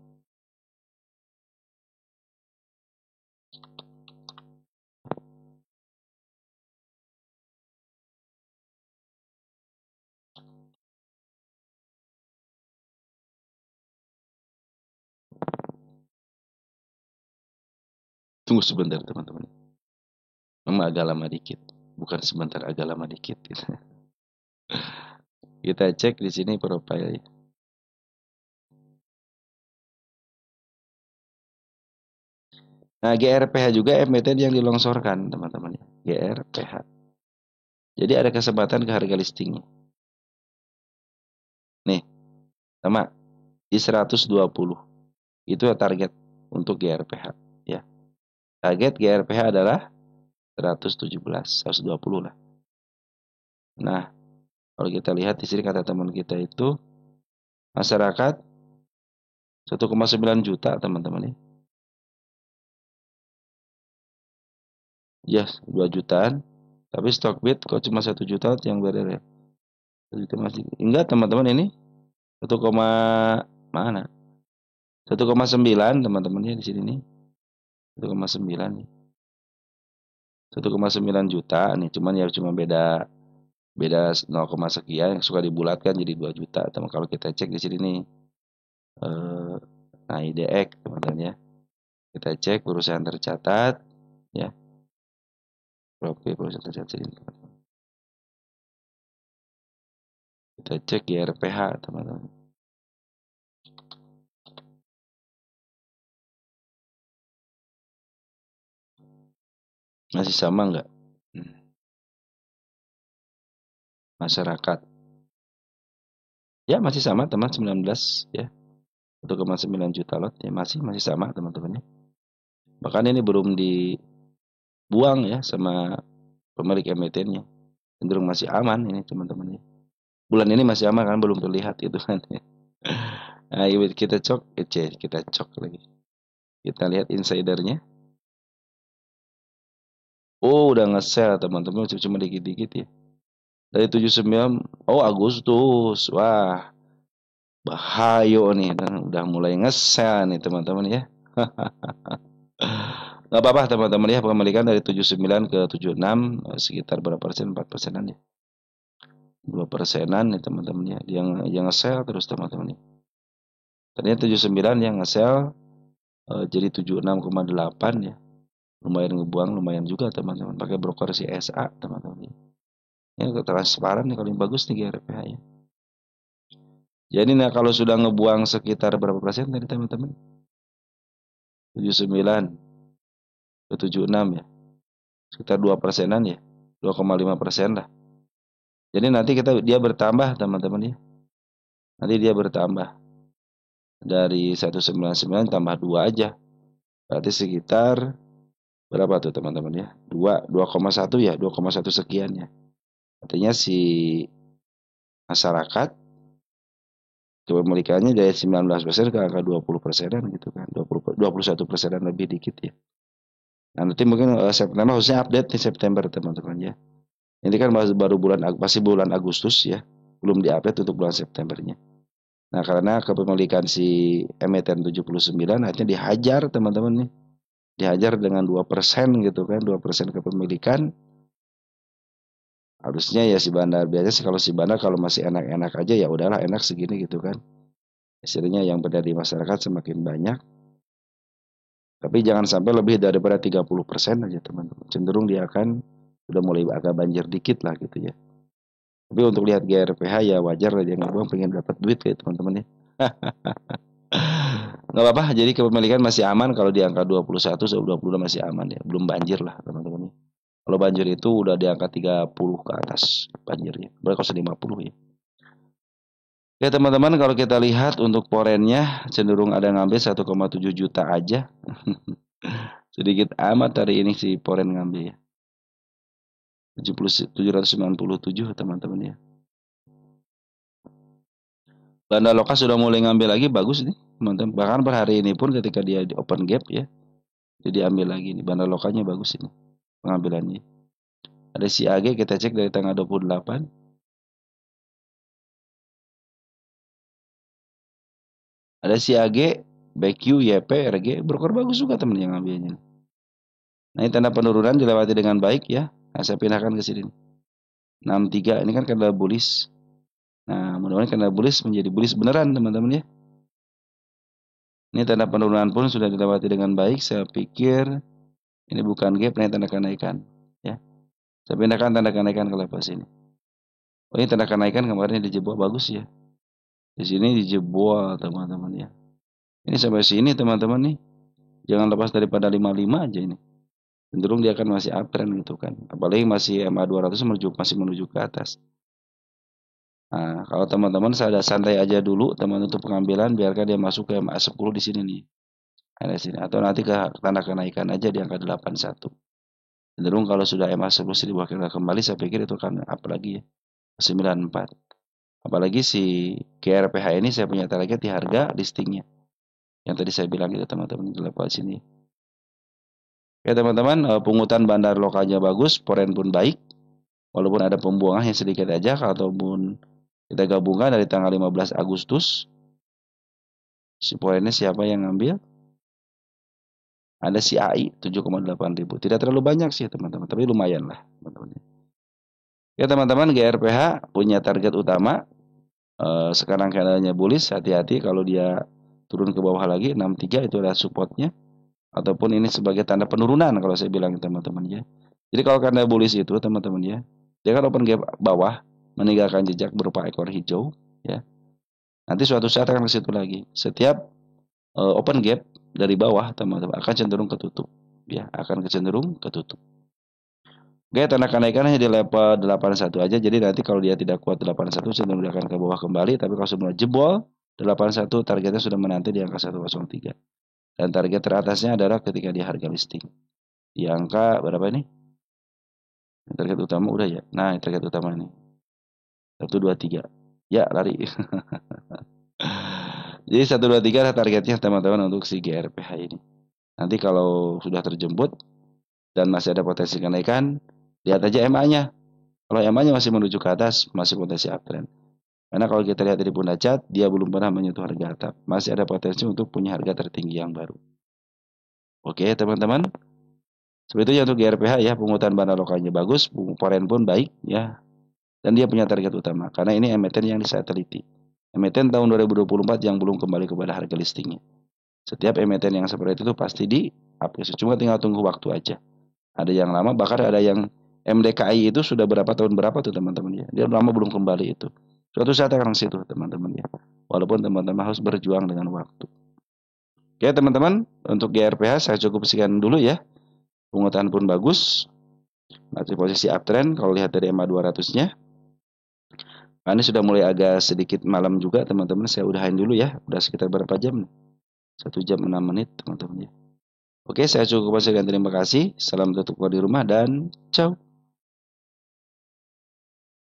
Tunggu sebentar teman-teman. Memang agak lama dikit. Bukan sebentar, agak lama dikit. Kita cek di sini profile. Nah, GRPH juga emiten yang dilongsorkan, teman-teman. GRPH. Jadi ada kesempatan ke harga listingnya. Nih, sama di 120. Itu target untuk GRPH, ya. Target GRPH adalah 117, 120 lah. Nah, kalau kita lihat di sini kata teman kita itu masyarakat 1,9 juta, teman-teman ya. Yes, 2 jutaan. Tapi stok bid kok cuma 1 juta yang beredar ya. 1 juta masih. Enggak, teman-teman ini 1, mana? 1,9 teman-teman ya di sini nih. 1,9 nih. 1,9 juta nih, cuman ya cuma beda 0, sekian yang suka dibulatkan jadi 2 juta. Teman kalau kita cek di sini nih nah IDX teman-teman ya. Kita cek perusahaan tercatat ya. Profil perusahaan tercatat ini. Kita cek GRPH teman-teman. Masih sama enggak? masyarakat. Ya masih sama teman 19 ya. 1,9 juta lot ya masih sama teman-teman ya. Bahkan ini belum dibuang ya sama pemilik emitennya. Cenderung masih aman ini teman-teman ya. Bulan ini masih aman kan belum terlihat gitu kan. Nah, kita cok lagi. Kita lihat insidernya. Oh, udah nge-sell teman-teman cuma dikit-dikit ya. Dari 79, oh Agustus. Wah, bahayo nih dan udah mulai nge-sell nih teman-teman ya. Nggak apa-apa teman-teman ya, pemilikan dari 79 ke 76 sekitar berapa persen? 4 persenan ya. 2 persenan nih teman-teman ya. Yang nge-sell terus teman-teman ya. Tadinya 79 yang nge-sell jadi 76,8 ya. Lumayan ngebuang, lumayan juga teman-teman. Pakai broker CSA teman-teman ya. Ini transparan nih paling bagus nih GRPH ya. Jadi nah kalau sudah ngebuang sekitar berapa persen tadi teman-teman? 79 ke 76 ya. Sekitar 2 persenan ya. 2,5% lah. Jadi nanti dia bertambah teman-teman ya. Nanti dia bertambah. Dari 199 tambah 2 aja. Berarti sekitar berapa tuh teman-teman ya? 2,1 ya, 2,1 sekian ya. Artinya si masyarakat kepemilikannya dari 19% ke angka 20%-an gitu kan. 21%-an lebih dikit ya. Nah, nanti mungkin September harusnya update nih September teman-teman ya. Ini kan baru masih bulan Agustus ya. Belum diupdate untuk bulan Septembernya. Nah, karena kepemilikan si emiten 79 akhirnya dihajar teman-teman nih. Dihajar dengan 2% gitu kan. 2% kepemilikan. Harusnya ya si bandar biasa sih, kalau si bandar kalau masih enak-enak aja ya udahlah enak segini gitu kan. Istilahnya yang berada di masyarakat semakin banyak. Tapi jangan sampai lebih daripada 30% aja teman-teman. Cenderung dia akan udah mulai agak banjir dikit lah gitu ya. Tapi untuk lihat GRPH ya wajar lah dia ngebuang pengen dapat duit kayak teman-teman ya. Nggak apa-apa, jadi kepemilikan masih aman kalau di angka 21 sampai 20 masih aman ya. Belum banjir lah teman-teman ya. Kalau banjir itu udah di angka 30 ke atas banjirnya. Berarti kalau 50 ya. Oke teman-teman, kalau kita lihat untuk porennya cenderung ada ngambil 1,7 juta aja. Sedikit amat hari ini si poren ngambil ya. 797 teman-teman ya. Banda Loka sudah mulai ngambil lagi bagus nih teman-teman. Bahkan per hari ini pun ketika dia di open gap ya. Jadi ambil lagi nih. Banda Lokanya bagus ini pengambilannya. Ada si AG kita cek dari tanggal 28. Ada si AG, BQ, YP, RG. Broker bagus juga teman yang ngambilnya. Nah ini tanda penurunan dilewati dengan baik ya. Nah, saya pindahkan ke sini. 63 ini kan karena bullish. Nah mudah-mudahan karena bullish menjadi bullish beneran teman-teman ya. Ini tanda penurunan pun sudah dilewati dengan baik. Saya pikir ini bukan gap, ini tanda kenaikan. Ya. Saya pindahkan tanda kenaikan ke level sini. Oh ini tanda kenaikan kemarin dijebol bagus ya. Di sini dijebol teman-teman ya. Ini sampai sini teman-teman nih. Jangan lepas daripada 55 aja ini. Cenderung dia akan masih uptrend gitu kan. Apalagi masih MA 200 masih menuju ke atas. Nah, kalau teman-teman saya ada santai aja dulu teman untuk pengambilan biarkan dia masuk ke MA 10 di sini nih. Ada sini atau nanti ke tanda kenaikan aja di angka 81. Cenderung kalau sudah MA 10 dibuatkan kembali saya pikir itu akan up lagi ya. 94. Apalagi si GRPH ini saya punya target di harga listingnya. Yang tadi saya bilang itu teman-teman di level sini. Oke teman-teman, pungutan bandar lokalnya bagus, poren pun baik. Walaupun ada pembuangan yang sedikit aja, ataupun kita gabungkan dari tanggal 15 Agustus. Si porennya siapa yang ngambil? Ada si AI 7,8 ribu. Tidak terlalu banyak sih teman-teman, tapi lumayan lah teman-teman. Ya teman-teman, GRPH punya target utama. Sekarang keadaannya bullish, hati-hati kalau dia turun ke bawah lagi 63 itu adalah supportnya. Ataupun ini sebagai tanda penurunan kalau saya bilang teman-teman ya. Jadi kalau karena bullish itu teman-teman ya, dia kan open gap bawah meninggalkan jejak berupa ekor hijau ya. Nanti suatu saat akan ke situ lagi. Setiap open gap dari bawah teman-teman akan cenderung ketutup ya, akan cenderung ketutup. Oke, tanda kenaikan hanya di level 81 aja. Jadi nanti kalau dia tidak kuat 81, cenderung dia akan ke bawah kembali. Tapi kalau sudah jebol 81, targetnya sudah menanti di angka 103. Dan target teratasnya adalah ketika di harga listing. Di angka berapa ini? Target utama udah ya. Nah, target utama ini 123. Ya, lari. Jadi 123 adalah targetnya teman-teman untuk si GRPH ini. Nanti kalau sudah terjemput dan masih ada potensi kenaikan, lihat aja MA-nya. Kalau MA-nya masih menuju ke atas, masih potensi uptrend. Karena kalau kita lihat dari Bunda Cat, dia belum pernah menyentuh harga atap. Masih ada potensi untuk punya harga tertinggi yang baru. Oke, teman-teman. Seperti itu ya untuk GRPH ya, pungutan bahan lokalnya bagus, foreign pun baik ya. Dan dia punya target utama, karena ini emiten yang saya teliti. Emiten tahun 2024 yang belum kembali kepada harga listingnya. Setiap emiten yang seperti itu pasti di-upgrade. Cuma tinggal tunggu waktu aja. Ada yang lama, bahkan ada yang MDKI itu sudah berapa tahun berapa tuh teman-teman ya. Dia lama belum kembali itu. Suatu saat akan situ teman-teman ya. Walaupun teman-teman harus berjuang dengan waktu. Oke teman-teman, untuk GRPH saya cukup sekian dulu ya. Penguatan pun bagus. Masih posisi uptrend kalau lihat dari EMA 200-nya. Nah, ini sudah mulai agak sedikit malam juga teman-teman. Saya udahin dulu ya. Udah sekitar berapa jam? 1 jam 6 menit teman-teman ya. Oke, saya cukup sekian. Terima kasih. Salam tutup di rumah dan ciao.